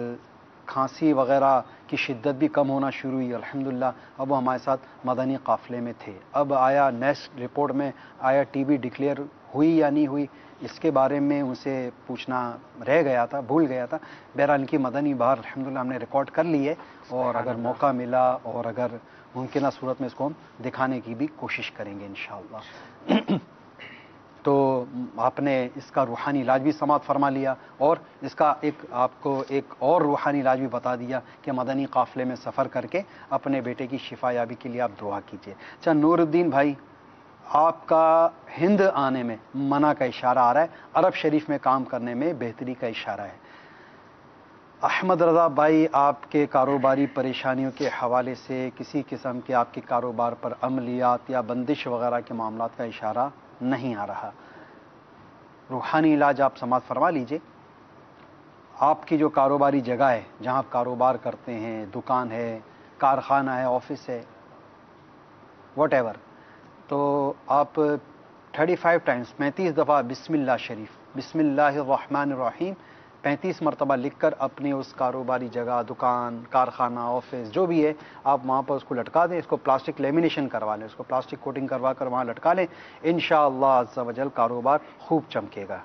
کھانسی وغیرہ کی شدت بھی کم ہونا شروع ہوئی الحمدللہ. اب وہ ہمارے ساتھ مدنی قافلے میں تھے. اب آیا نیکسٹ رپورٹ میں آیا ٹی بی ڈکلیئر ہوئی یا نہیں ہوئی، اس کے بارے میں ان سے پوچھنا رہ گیا تھا، بھول گیا تھا. بہرحال ان کی مدنی بہار الحمدللہ ہم نے ریکارڈ کر لی ہے، اور اگر موقع ملا اور اگر ممکنہ صورت میں اس کو ہم دکھانے کی بھی کوشش کریں گے انشاءاللہ. تو آپ نے اس کا روحانی علاج بھی سماعت فرما لیا، اور اس کا آپ کو ایک اور روحانی علاج بھی بتا دیا کہ مدنی قافلے میں سفر کر کے اپنے بیٹے کی شفا یابی کے لیے آپ دعا کیجیے. اچھا نور الدین بھائی، آپ کا ہند آنے میں منع کا اشارہ آ رہا ہے، عرب شریف میں کام کرنے میں بہتری کا اشارہ ہے. احمد رضا بھائی، آپ کے کاروباری پریشانیوں کے حوالے سے کسی قسم کے آپ کے کاروبار پر عملیات یا بندش وغیرہ کے معاملات کا اشارہ نہیں آ رہا. روحانی علاج آپ سماعت فرما لیجئے. آپ کی جو کاروباری جگہ ہے، جہاں آپ کاروبار کرتے ہیں، دکان ہے، کارخانہ ہے، آفس ہے، واٹ ایور، تو آپ 35 ٹائمز 35 دفعہ بسم اللہ شریف، بسم اللہ الرحمن الرحیم 35 مرتبہ لکھ کر اپنی اس کاروباری جگہ، دکان، کارخانہ، آفس جو بھی ہے، آپ وہاں پر اس کو لٹکا دیں. اس کو پلاسٹک لیمینیشن کروا لیں، اس کو پلاسٹک کوٹنگ کروا کر وہاں لٹکا لیں. انشاءاللہ عز و جل کاروبار خوب چمکے گا.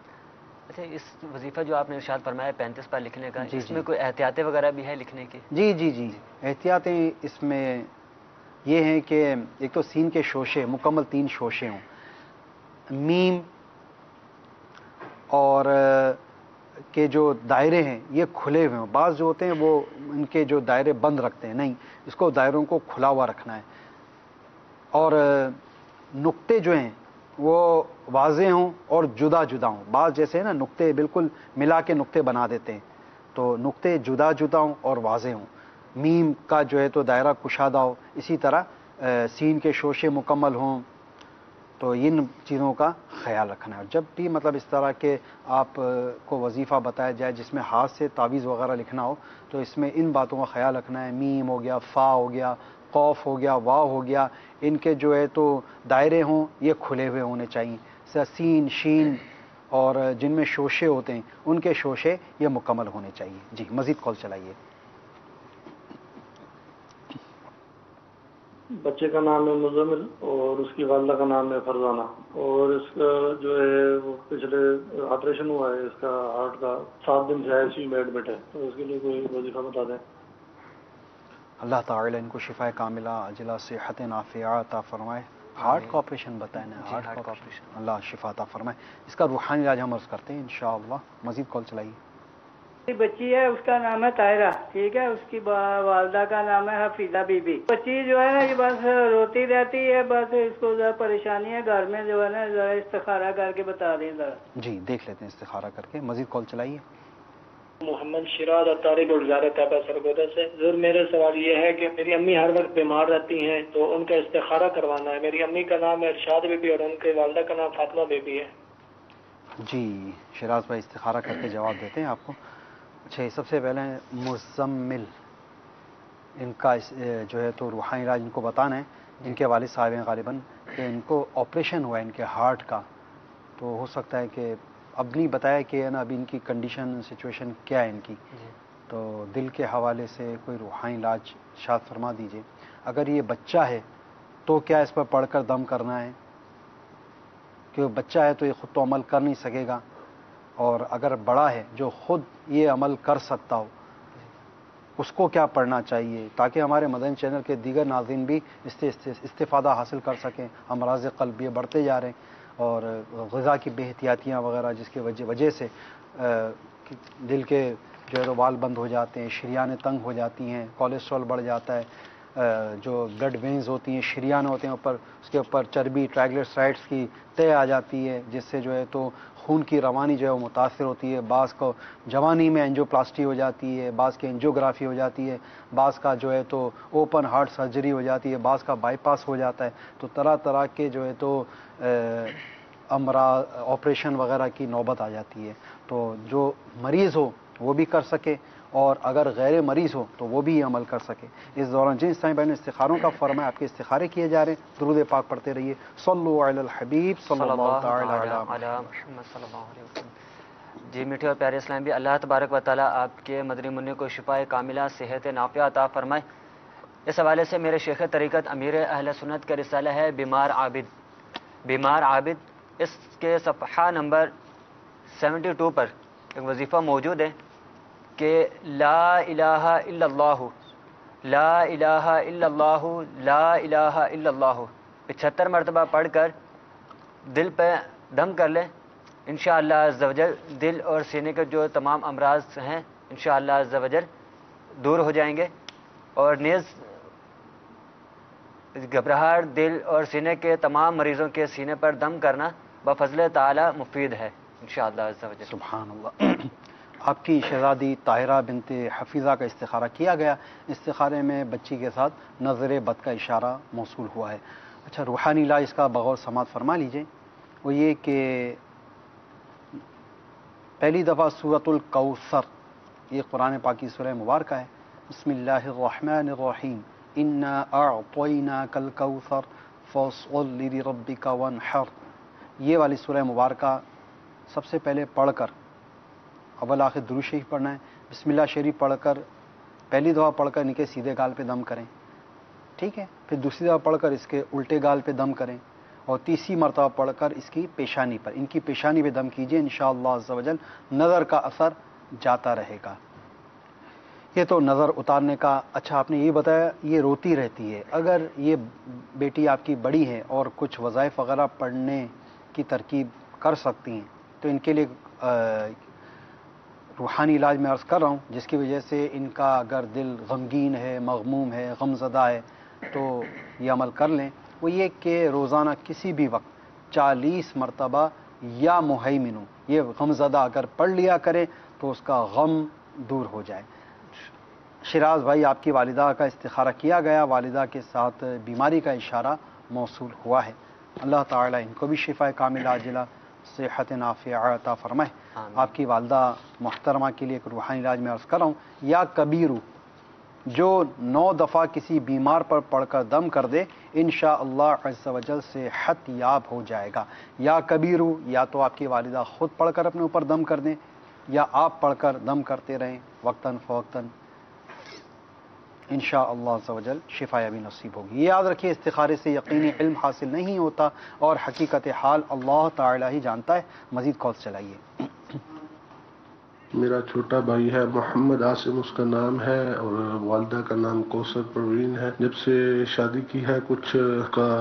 اچھا، اس وظیفہ جو آپ نے ارشاد فرمایا 35 پر لکھنے کا، جی اس جی میں کوئی احتیاطیں وغیرہ بھی ہے لکھنے کی؟ جی جی جی احتیاطیں اس میں یہ ہیں کہ ایک تو سین کے شوشے مکمل 3 شوشے ہوں، میم اور کے جو دائرے ہیں یہ کھلے ہوئے ہوں. بعض جو ہوتے ہیں وہ ان کے جو دائرے بند رکھتے ہیں، نہیں، اس کو دائروں کو کھلا ہوا رکھنا ہے. اور نقطے جو ہیں وہ واضح ہوں اور جدا جدا ہوں. بعض جیسے نا نقطے بالکل ملا کے نقطے بنا دیتے ہیں، تو نقطے جدا جدا ہوں اور واضح ہوں. میم کا جو ہے تو دائرہ کشادہ ہو، اسی طرح سین کے شوشے مکمل ہوں. تو ان چیزوں کا خیال رکھنا ہے. جب بھی مطلب اس طرح کے آپ کو وظیفہ بتایا جائے جس میں ہاتھ سے تعویذ وغیرہ لکھنا ہو، تو اس میں ان باتوں کا خیال رکھنا ہے. میم ہو گیا، فا ہو گیا، قوف ہو گیا، وا ہو گیا، ان کے جو ہے تو دائرے ہوں یہ کھلے ہوئے ہونے چاہیے. سین، شین اور جن میں شوشے ہوتے ہیں ان کے شوشے یہ مکمل ہونے چاہیے. جی مزید کال چلائیے. بچے کا نام ہے مزمل اور اس کی والدہ کا نام ہے فرزانہ، اور اس کا جو ہے وہ پچھلے آپریشن ہوا ہے اس کا ہارٹ کا، 7 دن سے ICU میں ایڈمٹ ہے، تو اس کے لیے کوئی وظیفہ بتا دیں. اللہ تعالی ان کو شفا کاملہ عاجلہ صحت نافعہ عطا فرمائے. ہارٹ کا آپریشن بتائیں نا، ہارٹ کا آپریشن، اللہ شفا عطا فرمائے. اس کا روحانی علاج ہم عرض کرتے ہیں انشاءاللہ. مزید کال چلائیے. بچی ہے، اس کا نام ہے طاہرہ، ٹھیک ہے، اس کی والدہ کا نام ہے حفیظہ بی بی. بچی جو ہے نا یہ بس روتی رہتی ہے، بس اس کو ذرا پریشانی ہے گھر میں، جو ہے نا ذرا استخارہ کر کے بتا دیں ذرا. جی دیکھ لیتے ہیں استخارہ کر کے. مزید کال چلائیے. محمد شراز اطاری گلزار طیبہ سرگودا سے. ضرور میرا سوال یہ ہے کہ میری امی ہر وقت بیمار رہتی ہیں تو ان کا استخارہ کروانا ہے. میری امی کا نام ہے ارشاد بی بی اور ان کے والدہ کا نام فاطمہ بی بی ہے. جی شراز بھائی استخارہ کر کے جواب دیتے ہیں آپ کو. اچھا، سب سے پہلے مزمل، ان کا جو ہے تو روحانی علاج ان کو بتانا ہے. ان کے والد صاحب ہیں غالباً کہ ان کو آپریشن ہوا ہے ان کے ہارٹ کا، تو ہو سکتا ہے کہ اب نہیں بتایا کہ نا ابھی ان کی کنڈیشن سچویشن کیا ہے ان کی، تو دل کے حوالے سے کوئی روحانی علاج شاد فرما دیجئے. اگر یہ بچہ ہے تو کیا اس پر پڑھ کر دم کرنا ہے؟ کہ بچہ ہے تو یہ خود تو عمل کر نہیں سکے گا، اور اگر بڑا ہے جو خود یہ عمل کر سکتا ہو اس کو کیا پڑھنا چاہیے، تاکہ ہمارے مدنی چینل کے دیگر ناظرین بھی اس سے استفادہ حاصل کر سکیں. امراض قلبیہ بڑھتے جا رہے ہیں، اور غذا کی بے احتیاطیاں وغیرہ جس کی وجہ سے دل کے جو ہے وال بند ہو جاتے ہیں، شریانیں تنگ ہو جاتی ہیں، کولیسٹرول بڑھ جاتا ہے، جو بلڈ وینز ہوتی ہیں، شریان ہوتے ہیں اوپر، اس کے اوپر چربی ٹرائگلیسرائڈس کی طے آ جاتی ہے، جس سے جو ہے تو خون کی روانی جو ہے وہ متاثر ہوتی ہے. بعض کو جوانی میں اینجیوپلاسٹی ہو جاتی ہے، بعض کی اینجیوگرافی ہو جاتی ہے، بعض کا جو ہے تو اوپن ہارٹ سرجری ہو جاتی ہے، بعض کا بائی پاس ہو جاتا ہے. تو طرح طرح کے جو ہے تو امراض آپریشن وغیرہ کی نوبت آ جاتی ہے. تو جو مریض ہو وہ بھی کر سکے، اور اگر غیر مریض ہو تو وہ بھی یہ عمل کر سکے. اس دوران جن اسلامی بہن استخاروں کا فرمایا آپ کے استخارے کیے جا رہے ہیں. درود پاک پڑھتے رہیے. صلو علی الحبیب صلی اللہ تعالی علی محمد. محمد صلی اللہ علیہ وسلم. جی میٹھے اور پیارے اسلام بھی، اللہ تبارک و تعالیٰ آپ کے مدنی منی کو شفاء کاملہ صحت نافیہ عطا فرمائے۔ اس حوالے سے میرے شیخ طریقت امیر اہل سنت کا رسالہ ہے بیمار عابد، بیمار عابد، اس کے صفحہ نمبر 72 پر ایک وظیفہ موجود ہے کہ لا الہ الا اللہ، لا الہ الا اللہ، لا الہ الا اللہ 75 مرتبہ پڑھ کر دل پہ دم کر لیں، انشاءاللہ عز و جل دل اور سینے کے جو تمام امراض ہیں انشاءاللہ عز و جل دور ہو جائیں گے، اور نیز گھبراہٹ دل اور سینے کے تمام مریضوں کے سینے پر دم کرنا بفضل تعالی مفید ہے انشاءاللہ عز و جل۔ سبحان اللہ۔ آپ کی شہزادی طاہرہ بنت حفیظہ کا استخارہ کیا گیا، استخارے میں بچی کے ساتھ نظر بد کا اشارہ موصول ہوا ہے۔ اچھا، روحانی علاج اس کا بغور سماعت فرما لیجئے، وہ یہ کہ پہلی دفعہ سورۃ الکوثر، یہ قرآن پاک کی سورہ مبارکہ ہے، بسم اللہ الرحمن الرحیم، انا اعطیناک الکوثر فصل لربک وانحر، یہ والی سورہ مبارکہ سب سے پہلے پڑھ کر اول آخر درود شریف پڑھنا ہے، بسم اللہ شریف پڑھ کر پہلی دفعہ پڑھ کر ان کے سیدھے گال پہ دم کریں، ٹھیک ہے، پھر دوسری دفعہ پڑھ کر اس کے الٹے گال پہ دم کریں، اور تیسری مرتبہ پڑھ کر اس کی پیشانی پر، ان کی پیشانی پہ دم کیجئے، انشاءاللہ عز و جل نظر کا اثر جاتا رہے گا۔ یہ تو نظر اتارنے کا۔ اچھا، آپ نے یہ بتایا یہ روتی رہتی ہے، اگر یہ بیٹی آپ کی بڑی ہے اور کچھ وظائف وغیرہ پڑھنے کی ترکیب کر سکتی ہیں تو ان کے لیے روحانی علاج میں عرض کر رہا ہوں، جس کی وجہ سے ان کا اگر دل غمگین ہے، مغموم ہے، غم زدہ ہے تو یہ عمل کر لیں۔ وہ یہ کہ روزانہ کسی بھی وقت 40 مرتبہ یا مہیمنو، یہ غم زدہ اگر پڑھ لیا کریں تو اس کا غم دور ہو جائے۔ شراز بھائی، آپ کی والدہ کا استخارہ کیا گیا، والدہ کے ساتھ بیماری کا اشارہ موصول ہوا ہے، اللہ تعالیٰ ان کو بھی شفاء کاملہ عاجلہ صحت نافعہ عطا فرمائے۔ آپ کی والدہ محترمہ کے لیے ایک روحانی علاج میں عرض کر رہا ہوں، یا کبیرو، جو 9 دفعہ کسی بیمار پر پڑھ کر دم کر دے انشاءاللہ عز و جل صحت یاب ہو جائے گا۔ یا کبیرو، یا تو آپ کی والدہ خود پڑھ کر اپنے اوپر دم کر دیں یا آپ پڑھ کر دم کرتے رہیں وقتاً فوقتاً، انشاءاللہ عز و جل شفا یابی نصیب ہوگی۔ یہ یاد رکھیے، استخارے سے یقینی علم حاصل نہیں ہوتا اور حقیقت حال اللہ تعالی ہی جانتا ہے۔ مزید کال چلائیے۔ میرا چھوٹا بھائی ہے محمد عاصم اس کا نام ہے، اور والدہ کا نام کوثر پروین ہے۔ جب سے شادی کی ہے کچھ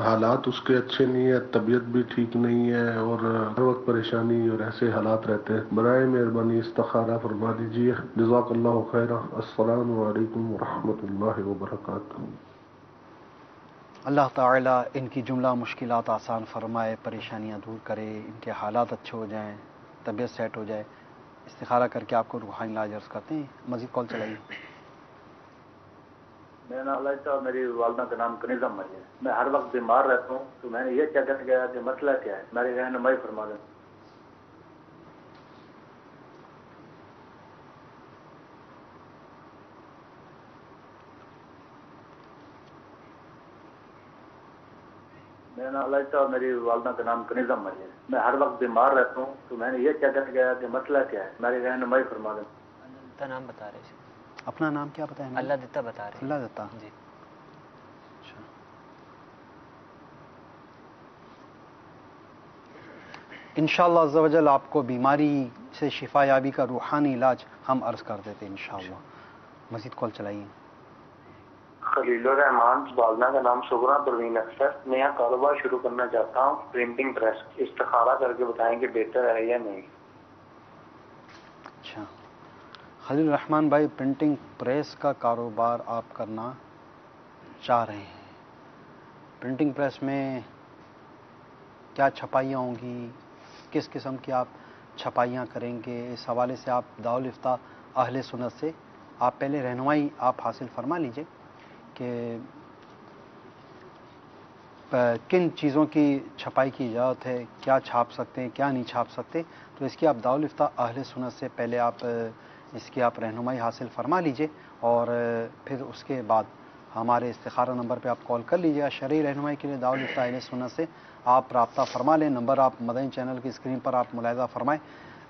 حالات اس کے اچھے نہیں ہے، طبیعت بھی ٹھیک نہیں ہے اور ہر وقت پریشانی اور ایسے حالات رہتے ہیں۔ برائے مہربانی استخارہ فرما دیجیے، جزاک اللہ خیرہ۔ السلام علیکم ورحمۃ اللہ وبرکاتہ۔ اللہ تعالیٰ ان کی جملہ مشکلات آسان فرمائے، پریشانیاں دور کرے، ان کے حالات اچھے ہو جائیں، طبیعت سیٹ ہو جائے۔ استخارہ کر کے آپ کو روحانی علاج عرض کرتے ہیں۔ مزید کال چلائیے۔ میرا نام علیہ اور میری والدہ کا نام کنیزہ مری ہے۔ میں ہر وقت بیمار رہتا ہوں، تو میں نے یہ کیا کر گیا کہ مسئلہ کیا ہے، میری رہنمائی فرما دیں۔ میرا نام علیہ اور میری والدہ کا نام کنیزہ مری ہے۔ میں ہر وقت بیمار رہتا ہوں، تو میں نے یہ کیا کر گیا کہ مسئلہ کیا ہے، میری رہنمائی فرما دیں۔ اللہ نام بتا رہے تھے، اپنا نام کیا بتائیں؟ اللہ دتا بتا رہے ہیں۔ اللہ دتا جی۔ اچھا، انشاءاللہ عز و جل آپ کو بیماری سے شفا یابی کا روحانی علاج ہم عرض کر دیتے ہیں انشاءاللہ۔ مزید کال چلائیے۔ خلیل الرحمان، والدہ کا نام شبرا پروین اختر، نیا کاروبار شروع کرنا چاہتا ہوں، پرنٹنگ پریس، استخارہ کر کے بتائیں کہ بہتر ہے یا نہیں۔ اچھا، خلیل الرحمان بھائی، پرنٹنگ پریس کا کاروبار آپ کرنا چاہ رہے ہیں، پرنٹنگ پریس میں کیا چھپائیاں ہوں گی، کس قسم کی آپ چھپائیاں کریں گے، اس حوالے سے آپ دارالفتہ اہل سنت سے آپ پہلے رہنمائی آپ حاصل فرما لیجئے کہ کن چیزوں کی چھپائی کی اجازت ہے، کیا چھاپ سکتے ہیں، کیا نہیں چھاپ سکتے، تو اس کی آپ دارالفتہ اہل سنت سے پہلے آپ اس کی آپ رہنمائی حاصل فرما لیجئے، اور پھر اس کے بعد ہمارے استخارہ نمبر پہ آپ کال کر لیجیے گا۔ شرعی رہنمائی کے لیے دارالفتہ اہل سنت سے آپ رابطہ فرما لیں۔ نمبر آپ مدنی چینل کی اسکرین پر آپ ملاحظہ فرمائیں۔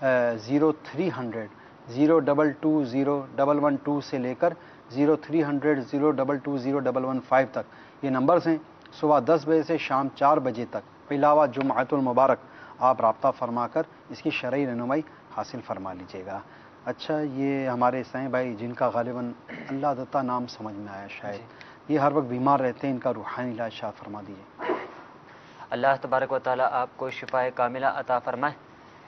0300 0220112 سے لے کر 0300 0220115 تک یہ نمبرز ہیں. صبح 10 بجے سے شام 4 بجے تک علاوہ جمعۃ المبارک آپ رابطہ فرما کر اس کی شرعی رہنمائی حاصل فرما لیجیے گا. اچھا، یہ ہمارے سائیں بھائی جن کا غالباً اللہ دتا نام سمجھ میں آیا شاید، یہ ہر وقت بیمار رہتے ہیں، ان کا روحانی علاج شاد فرما دیجیے. اللہ تبارک و تعالیٰ آپ کو شفا کاملہ عطا فرمائے.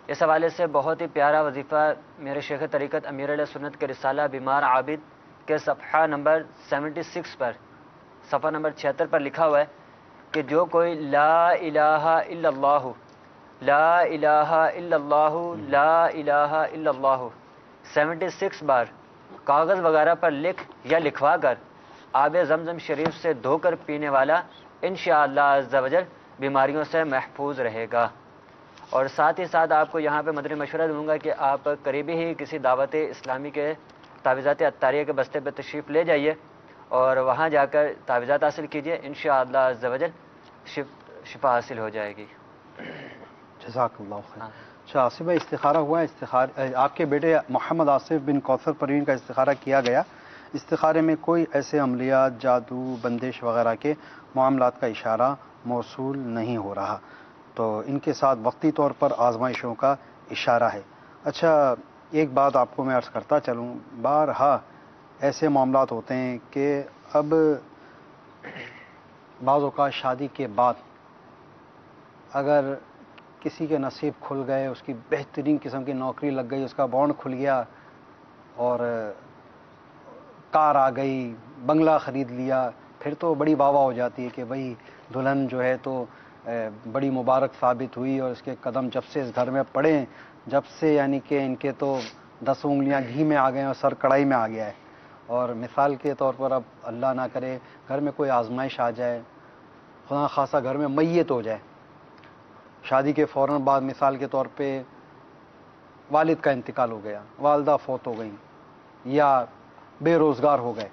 اس حوالے سے بہت ہی پیارا وظیفہ میرے شیخ طریقت امیر علیہ سنت کے رسالہ بیمار عابد کے صفحہ نمبر 76 پر، صفحہ نمبر 76 پر لکھا ہوا ہے کہ جو کوئی لا الہ الا اللہ لا الہ الا اللہ لا الہ الا اللہ 76 بار کاغذ وغیرہ پر لکھ یا لکھوا کر آب زمزم شریف سے دھو کر پینے والا انشاءاللہ عز و جل بیماریوں سے محفوظ رہے گا. اور ساتھ ہی ساتھ آپ کو یہاں پہ مدنی مشورہ دوں گا کہ آپ قریبی ہی کسی دعوت اسلامی کے تعویذات عطاریہ کے بستے پہ تشریف لے جائیے اور وہاں جا کر تعویذات حاصل کیجیے، انشاءاللہ عز و جل شفا حاصل ہو جائے گی. جزاک اللہ خیر. اچھا آصف بھائی، استخارہ ہوا ہے، آپ کے بیٹے محمد آصف بن کوثر پروین کا استخارہ کیا گیا. استخارے میں کوئی ایسے عملیات، جادو، بندش وغیرہ کے معاملات کا اشارہ موصول نہیں ہو رہا، تو ان کے ساتھ وقتی طور پر آزمائشوں کا اشارہ ہے. اچھا ایک بات آپ کو میں عرض کرتا چلوں، بارہا ایسے معاملات ہوتے ہیں کہ اب بعض اوقات شادی کے بعد اگر کسی کے نصیب کھل گئے، اس کی بہترین قسم کی نوکری لگ گئی، اس کا بانڈ کھل گیا اور کار آ گئی، بنگلہ خرید لیا، پھر تو بڑی واہ واہ ہو جاتی ہے کہ بھئی دلہن جو ہے تو بڑی مبارک ثابت ہوئی اور اس کے قدم جب سے اس گھر میں پڑے، جب سے یعنی کہ ان کے تو 10 انگلیاں گھی میں آ گئے اور سر کڑائی میں آ گیا ہے. اور مثال کے طور پر اب اللہ نہ کرے گھر میں کوئی آزمائش آ جائے، خدا خاصا گھر میں میت ہو جائے، شادی کے فوراً بعد مثال کے طور پہ والد کا انتقال ہو گیا، والدہ فوت ہو گئیں، یا بے روزگار ہو گئے،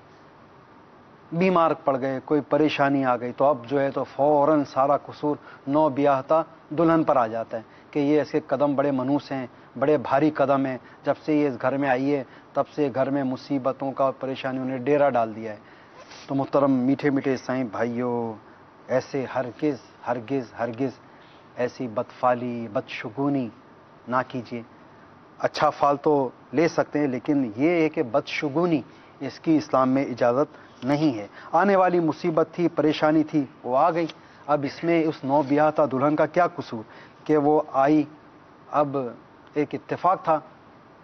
بیمار پڑ گئے، کوئی پریشانی آ گئی، تو اب جو ہے تو فوراً سارا قصور نو بیاہتا دلہن پر آ جاتا ہے کہ یہ اس کے قدم بڑے منوس ہیں، بڑے بھاری قدم ہیں، جب سے یہ اس گھر میں آئی ہے تب سے گھر میں مصیبتوں کا اور پریشانیوں نے ڈیرا ڈال دیا ہے. تو محترم میٹھے میٹھے سائیں بھائیوں، ایسے ہرگز ہرگز ہرگز ایسی بدفعلی بدشگونی نہ کیجیے. اچھا فال تو لے سکتے ہیں، لیکن یہ ہے کہ بدشگونی اس کی اسلام میں اجازت نہیں ہے. آنے والی مصیبت تھی، پریشانی تھی، وہ آ گئی، اب اس میں اس نو بیاہتا دلہن کا کیا قصور کہ وہ آئی. اب ایک اتفاق تھا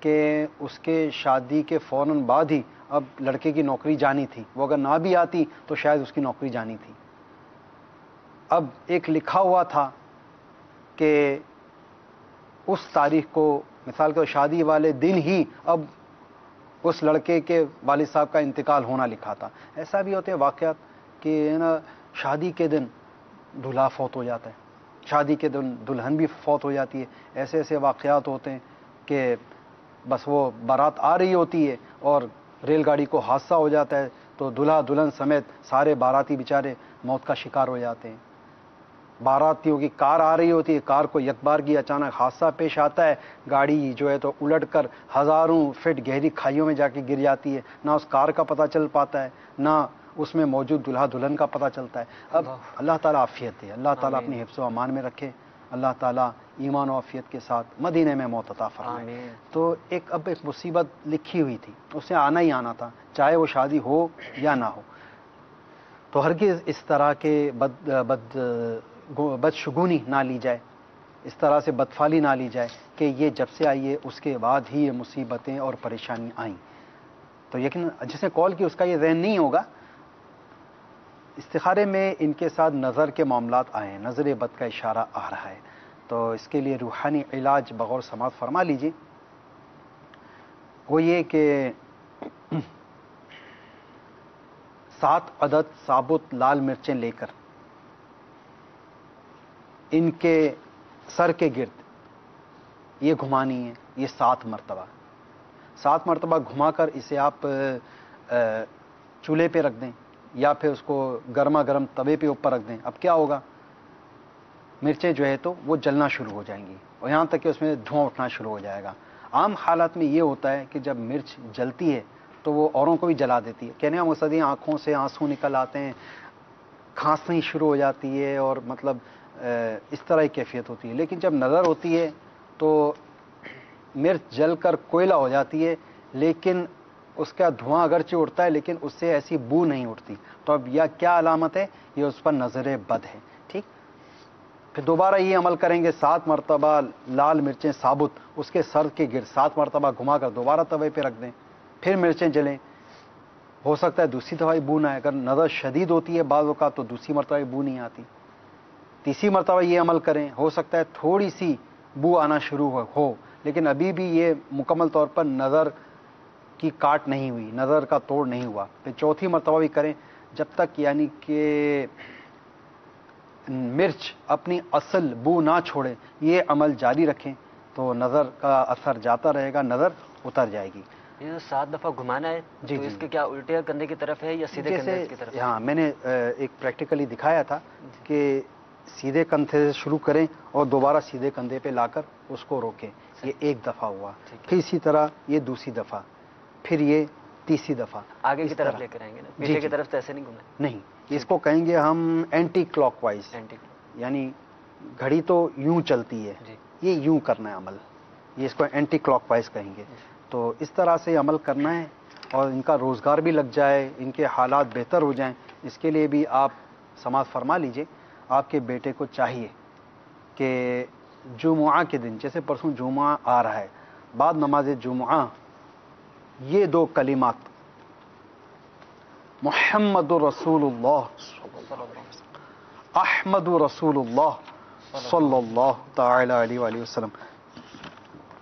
کہ اس کے شادی کے فوراً بعد ہی اب لڑکے کی نوکری جانی تھی، وہ اگر نہ بھی آتی تو شاید اس کی نوکری جانی تھی. اب ایک لکھا ہوا تھا کہ اس تاریخ کو مثال کے شادی والے دن ہی اب اس لڑکے کے والد صاحب کا انتقال ہونا لکھا تھا. ایسا بھی ہوتے ہیں واقعات کہ نا شادی کے دن دلہا فوت ہو جاتا ہے، شادی کے دن دلہن بھی فوت ہو جاتی ہے. ایسے ایسے واقعات ہوتے ہیں کہ بس وہ بارات آ رہی ہوتی ہے اور ریل گاڑی کو حادثہ ہو جاتا ہے تو دلہا دلہن سمیت سارے باراتی بیچارے موت کا شکار ہو جاتے ہیں. باراتیوں کی کار آ رہی ہوتی ہے، کار کو یکبار کی اچانک حادثہ پیش آتا ہے، گاڑی جو ہے تو الٹ کر ہزاروں فٹ گہری کھائیوں میں جا کے گر جاتی ہے، نہ اس کار کا پتہ چل پاتا ہے نہ اس میں موجود دلہا دلہن کا پتہ چلتا ہے. اب اللہ تعالیٰ عافیت دے، اللہ تعالیٰ اپنی حفظ و امان میں رکھے، اللہ تعالیٰ ایمان و عافیت کے ساتھ مدینے میں موت عطا فرمائے. تو اب ایک مصیبت لکھی ہوئی تھی، اسے آنا ہی آنا تھا، چاہے وہ شادی ہو یا نہ ہو. تو ہرگز اس طرح کے بدشگونی نہ لی جائے، اس طرح سے بدفعلی نہ لی جائے کہ یہ جب سے آئی ہے اس کے بعد ہی یہ مصیبتیں اور پریشانی آئیں. تو یقین جس نے کال کی اس کا یہ ذہن نہیں ہوگا. استخارے میں ان کے ساتھ نظر کے معاملات آئے ہیں، نظر بد کا اشارہ آ رہا ہے، تو اس کے لیے روحانی علاج بغور سماعت فرما لیجیے. وہ یہ کہ 7 عدد ثابت لال مرچیں لے کر ان کے سر کے گرد یہ گھمانی ہے، یہ 7 مرتبہ گھما کر اسے آپ چولہے پہ رکھ دیں یا پھر اس کو گرما گرم توے پہ اوپر رکھ دیں. اب کیا ہوگا، مرچیں جو ہے تو وہ جلنا شروع ہو جائیں گی. اور یہاں تک کہ اس میں دھواں اٹھنا شروع ہو جائے گا. عام حالات میں یہ ہوتا ہے کہ جب مرچ جلتی ہے تو وہ اوروں کو بھی جلا دیتی ہے. کہنے کا مقصد یہ آنکھوں سے آنسو نکل آتے ہیں, کھانسنی شروع ہو جاتی ہے, اور مطلب اس طرح کی کیفیت ہوتی ہے. لیکن جب نظر ہوتی ہے تو مرچ جل کر کوئلہ ہو جاتی ہے, لیکن اس کا دھواں اگرچہ اٹھتا ہے لیکن اس سے ایسی بو نہیں اٹھتی. تو اب یہ کیا علامت ہے؟ یہ اس پر نظر بد ہے. ٹھیک, پھر دوبارہ یہ عمل کریں گے, 7 مرتبہ لال مرچیں ثابت اس کے سر کے گرد 7 مرتبہ گھما کر دوبارہ توے پہ رکھ دیں, پھر مرچیں جلیں. ہو سکتا ہے دوسری دفعہ بو نہ آئے. اگر نظر شدید ہوتی ہے بعض اوقات تو دوسری مرتبہ بو نہیں آتی. تیسری مرتبہ یہ عمل کریں, ہو سکتا ہے تھوڑی سی بو آنا شروع ہو لیکن ابھی بھی یہ مکمل طور پر نظر کی کاٹ نہیں ہوئی, نظر کا توڑ نہیں ہوا. پھر چوتھی مرتبہ بھی کریں, جب تک یعنی کہ مرچ اپنی اصل بو نہ چھوڑے. یہ عمل جاری رکھیں تو نظر کا اثر جاتا رہے گا, نظر اتر جائے گی. یہ جو 7 دفعہ گھمانا ہے جی تو جی اس کے کیا الٹے کندھے کی طرف ہے یا سیدھے کندھے کی طرف؟ ہاں, میں نے ایک پریکٹیکلی دکھایا تھا کہ سیدھے کندھے سے شروع کریں اور دوبارہ سیدھے کندھے پہ لا کر اس کو روکیں. یہ ایک دفعہ ہوا, پھر اسی طرح یہ دوسری دفعہ, پھر یہ تیسری دفعہ. آگے کی طرف لے کر آئیں گے نا, پیچھے کی طرف تو ایسے نہیں گھمائیں. نہیں, اس کو کہیں گے ہم اینٹی کلاک وائز, یعنی گھڑی تو یوں چلتی ہے, یہ یوں کرنا ہے عمل, یہ اس کو اینٹی کلاک وائز کہیں گے. تو اس طرح سے عمل کرنا ہے اور ان کا روزگار بھی لگ جائے, ان کے حالات بہتر ہو جائیں. اس کے لیے بھی آپ سماعت فرما لیجئے. آپ کے بیٹے کو چاہیے کہ جمعہ کے دن, جیسے پرسوں جمعہ آ رہا ہے, بعد نماز جمعہ یہ 2 کلمات محمد رسول اللہ احمد رسول اللہ صلی اللہ تعالی علیہ وآلہ وسلم,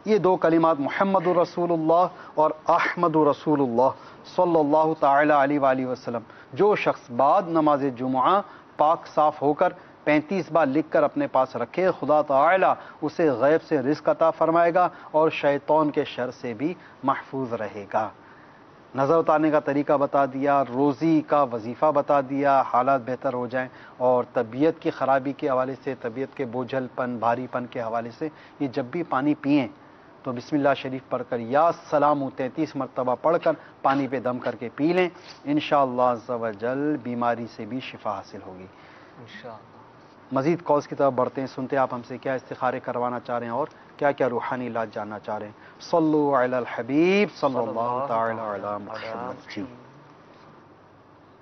یہ 2 کلمات محمد رسول اللہ اور احمد رسول اللہ صلی اللہ تعالی علیہ وآلہ وسلم, جو شخص بعد نماز جمعہ پاک صاف ہو کر 35 بار لکھ کر اپنے پاس رکھے, خدا تعالی اسے غیب سے رزق عطا فرمائے گا اور شیطان کے شر سے بھی محفوظ رہے گا. نظر اتارنے کا طریقہ بتا دیا, روزی کا وظیفہ بتا دیا, حالات بہتر ہو جائیں. اور طبیعت کی خرابی کے حوالے سے, طبیعت کے بوجھل پن, بھاری پن کے حوالے سے, یہ جب بھی پانی پئیں تو بسم اللہ شریف پڑھ کر یا سلام 33 مرتبہ پڑھ کر پانی پہ دم کر کے پی لیں. انشاءاللہ عز و جل بیماری سے بھی شفا حاصل ہوگی انشاءاللہ. مزید کالز کی طرف بڑھتے ہیں, سنتے آپ ہم سے کیا استخارے کروانا چاہ رہے ہیں اور کیا کیا روحانی علاج جاننا چاہ رہے ہیں. صلو علی الحبیب صلی اللہ تعالی علی محمد. جی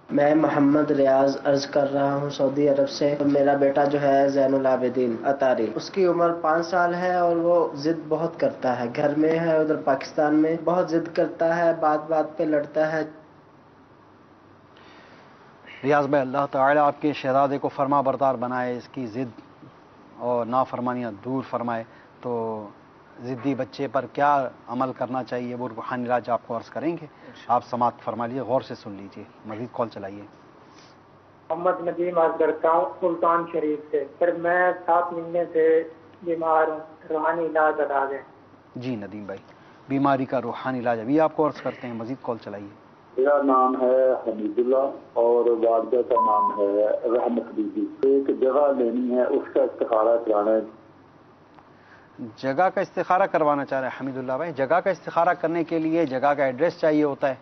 میں محمد ریاض عرض کر رہا ہوں سعودی عرب سے. میرا بیٹا جو ہے زین العابدین اطاری, اس کی عمر 5 سال ہے اور وہ ضد بہت کرتا ہے. گھر میں ہے, ادھر پاکستان میں بہت ضد کرتا ہے, بات بات پہ لڑتا ہے. ریاض بھائی, اللہ تعالیٰ آپ کے شہزادے کو فرما بردار بنائے, اس کی ضد اور نافرمانیاں دور فرمائے. تو ضدی بچے پر کیا عمل کرنا چاہیے وہ روحانی علاج آپ کو عرض کریں گے. آپ سماعت فرما لیجیے, غور سے سن لیجیے. مزید کال چلائیے. محمد ندیم عرض کرتا ہوں سلطان شریف سے. پھر میں 7 مہینے سے بیمار ہوں, روحانی علاج بتا دیں. جی ندیم بھائی, بیماری کا روحانی علاج ابھی آپ کو عرض کرتے ہیں. مزید کال چلائیے. میرا نام ہے حمید اللہ اور والدہ کا نام ہے رحمت بی بی. ایک جگہ لینی ہے, اس کا استخارہ کرانا ہے. جگہ کا استخارہ کروانا چاہ رہے ہیں حمید اللہ بھائی. جگہ کا استخارہ کرنے کے لیے جگہ کا ایڈریس چاہیے ہوتا ہے,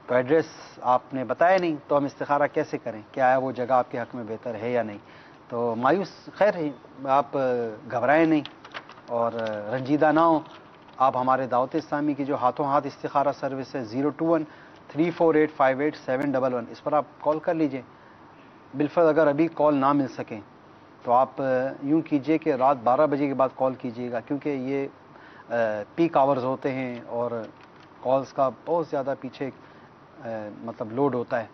تو ایڈریس آپ نے بتایا نہیں تو ہم استخارہ کیسے کریں؟ کیا ہے وہ جگہ آپ کے حق میں بہتر ہے یا نہیں؟ تو مایوس خیر ہے, آپ گھبرائیں نہیں اور رنجیدہ نہ ہوں. آپ ہمارے دعوت اسلامی کی جو ہاتھوں ہاتھ استخارہ سروس ہے 021-34858711, اس پر آپ کال کر لیجئے. بالفرض اگر ابھی کال نہ مل سکیں تو آپ یوں کیجئے کہ رات 12 بجے کے بعد کال کیجئے گا, کیونکہ یہ پیک آورز ہوتے ہیں اور کالز کا بہت زیادہ پیچھے مطلب لوڈ ہوتا ہے,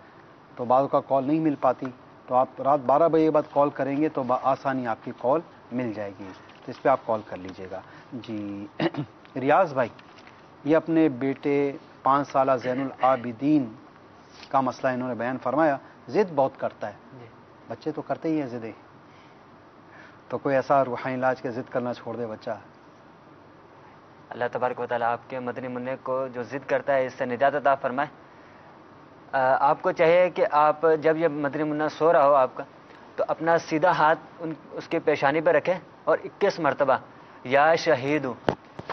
تو بعض کا کال نہیں مل پاتی. تو آپ رات 12 بجے کے بعد کال کریں گے تو آسانی آپ کی کال مل جائے گی, تو اس پہ آپ کال کر لیجئے گا. جی ریاض بھائی, یہ اپنے بیٹے 5 سالہ زین العابدین کا مسئلہ انہوں نے بیان فرمایا. ضد بہت کرتا ہے, بچے تو کرتے ہی ہیں ضدیں, تو کوئی ایسا روحانی علاج کے ضد کرنا چھوڑ دے بچہ. اللہ تبارک و تعالیٰ آپ کے مدنی منع کو جو ضد کرتا ہے اس سے نجات عطا فرمائے. آپ کو چاہیے کہ آپ جب یہ مدنی منع سو رہا ہو آپ کا, تو اپنا سیدھا ہاتھ اس کے پیشانی پہ رکھیں اور 21 مرتبہ یا شہیدو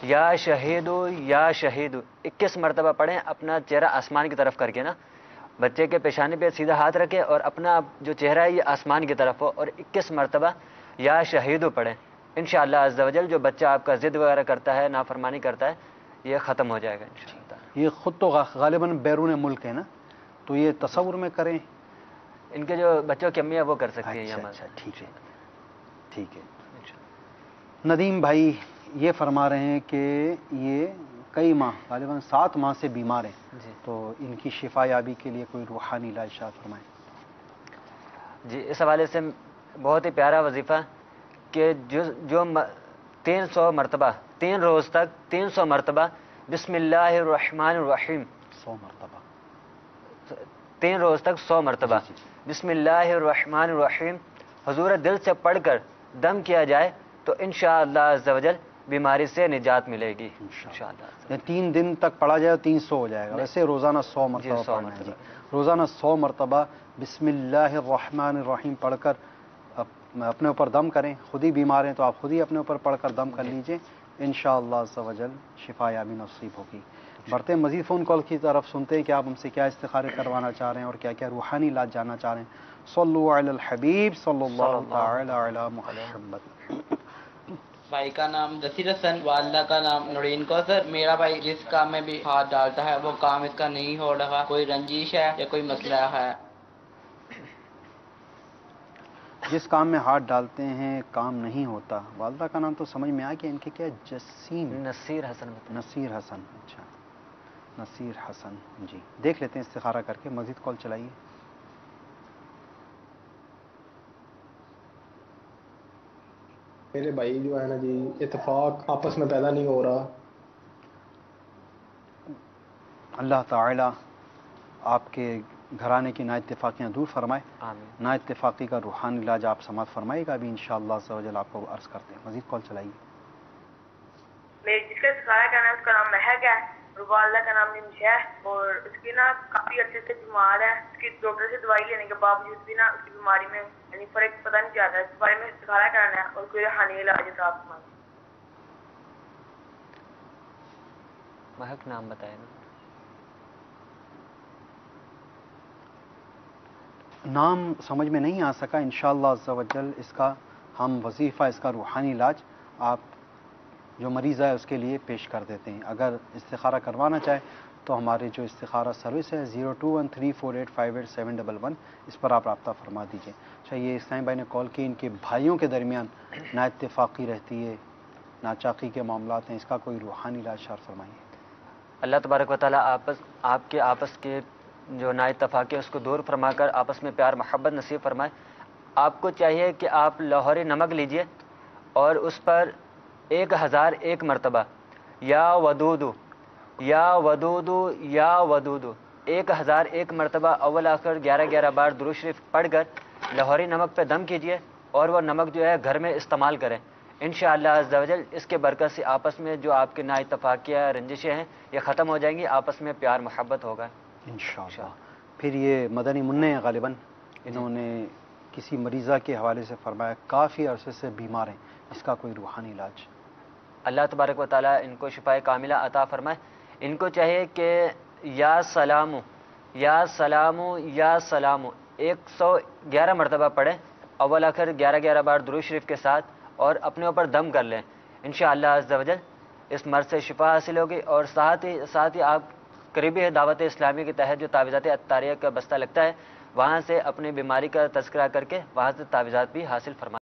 یا شہیدو یا شہیدو 21 مرتبہ پڑھیں. اپنا چہرہ آسمان کی طرف کر کے نا, بچے کے پیشانی پہ سیدھا ہاتھ رکھے اور اپنا جو چہرہ ہے یہ آسمان کی طرف ہو, اور 21 مرتبہ یا شہیدو پڑھیں. انشاءاللہ عز و جل جو بچہ آپ کا ضد وغیرہ کرتا ہے, نافرمانی کرتا ہے, یہ ختم ہو جائے گا انشاءاللہ. یہ خود تو غالباً بیرون ملک ہے نا, تو یہ تصور میں کریں. ان کے جو بچوں کی امی ہے وہ کر سکتی ہیں. اچھا ٹھیک ہے ٹھیک ہے. ندیم بھائی یہ فرما رہے ہیں کہ یہ کئی ماہ غالباً 7 ماہ سے بیمار ہیں, تو ان کی شفا یابی کے لیے کوئی روحانی علاج ارشاد فرمائیں. جی اس حوالے سے بہت ہی پیارا وظیفہ کہ جو 300 مرتبہ 3 روز تک 300 مرتبہ بسم اللہ الرحمن الرحیم 100 مرتبہ 3 روز تک 100 مرتبہ بسم اللہ الرحمن الرحیم حضور دل سے پڑھ کر دم کیا جائے تو انشاءاللہ عز و جل بیماری سے نجات ملے گی انشاءاللہ. 3 دن تک پڑھا جائے 300 ہو جائے گا. ویسے روزانہ 100 مرتبہ پڑھنا ہے. روزانہ 100 مرتبہ بسم اللہ الرحمن الرحیم پڑھ کر اپنے اوپر دم کریں. خود ہی بیمار ہیں تو آپ خود ہی اپنے اوپر پڑھ کر دم کر لیجئے, انشاءاللہ عز و جل شفا یابی نصیب ہوگی. بڑھتے ہیں مزید فون کال کی طرف, سنتے ہیں کہ آپ ہم سے کیا استخارے کروانا چاہ رہے ہیں اور کیا کیا روحانی علاج جاننا چاہ رہے ہیں. صلو علی الحبیب صلی اللہ تعالی علی محمد. بھائی کا نام جسیر حسن, والدہ کا نام نورین کوثر. میرا بھائی جس کام میں بھی ہاتھ ڈالتا ہے وہ کام اس کا نہیں ہو رہا, کوئی رنجش ہے یا کوئی مسئلہ ہے؟ جس کام میں ہاتھ ڈالتے ہیں کام نہیں ہوتا. والدہ کا نام تو سمجھ میں آ کہ ان کے کیا جسیم نصیر حسن. نصیر حسن, اچھا نصیر حسن. جی دیکھ لیتے ہیں استخارہ کر کے. مزید کال چلائیے. میرے بھائی جو ہے نا جی اتفاق آپس میں پیدا نہیں ہو رہا. اللہ تعالی آپ کے گھرانے کی نا اتفاقیاں دور فرمائے. نا اتفاقی کا روحانی علاج آپ سماعت فرمائے گا ابھی انشاءاللہ عز و جل. آپ کو عرض کرتے ہیں. مزید کال چلائیے. جس کا استخارہ کرنا ہے اس کا نام مہک ہے, والدہ کا نام نمشہ ہے, اور اس کی نا کافی عرصے سے بیمار ہے. اس کی ڈاکٹر سے دوائی لینے کے باوجود بھی نا اس کی بیماری میں یعنی فرق پتہ نہیں چلتا ہے. اس بارے میں استخارہ کرنا ہے اور کوئی روحانی علاج ہے آپ کو. مہک نام بتائے نا. نام سمجھ میں نہیں آ سکا. انشاءاللہ عز و جل اس کا ہم وظیفہ, اس کا روحانی علاج آپ جو مریض ہے اس کے لیے پیش کر دیتے ہیں. اگر استخارہ کروانا چاہے تو ہمارے جو استخارہ سروس ہے 0213485871 اس پر آپ رابطہ فرما دیجئے. اچھا یہ اسلام بھائی نے کال کی, ان کے بھائیوں کے درمیان نا اتفاقی رہتی ہے, ناچاقی کے معاملات ہیں, اس کا کوئی روحانی علاج اشارہ فرمائیے. اللہ تبارک و تعالیٰ آپ کے آپس کے جو نا اتفاقی ہے اس کو دور فرما کر آپس میں پیار محبت نصیب فرمائے. آپ کو چاہیے کہ آپ لاہوری نمک لیجئے اور اس پر 1001 مرتبہ یا ودودو یا ودودو یا ودودو 1001 مرتبہ اول آخر 11 بار درود شریف پڑھ کر لاہوری نمک پہ دم کیجئے اور وہ نمک جو ہے گھر میں استعمال کریں. انشاءاللہ عز و جل اس کے برکت سے آپس میں جو آپ کے نا اتفاقیہ رنجشیں ہیں یہ ختم ہو جائیں گی, آپس میں پیار محبت ہوگا انشاءاللہ. پھر یہ مدنی منع ہیں غالباً, انہوں نے کسی مریضہ کے حوالے سے فرمایا کافی عرصے سے بیمار ہیں, اس کا کوئی روحانی علاج. اللہ تبارک و تعالیٰ ان کو شفائے کاملہ عطا فرمائے. ان کو چاہیے کہ یا سلامو یا سلامو یا سلامو 111 مرتبہ پڑھیں اول آخر 11 بار درود شریف کے ساتھ, اور اپنے اوپر دم کر لیں. انشاءاللہ عز و جل اس مرض سے شفا حاصل ہوگی. اور ساتھ ہی آپ قریبی دعوت اسلامی کے تحت جو تعویذات عطاریہ کا بستہ لگتا ہے وہاں سے اپنی بیماری کا تذکرہ کر کے وہاں سے تعویذات بھی حاصل فرمائیں.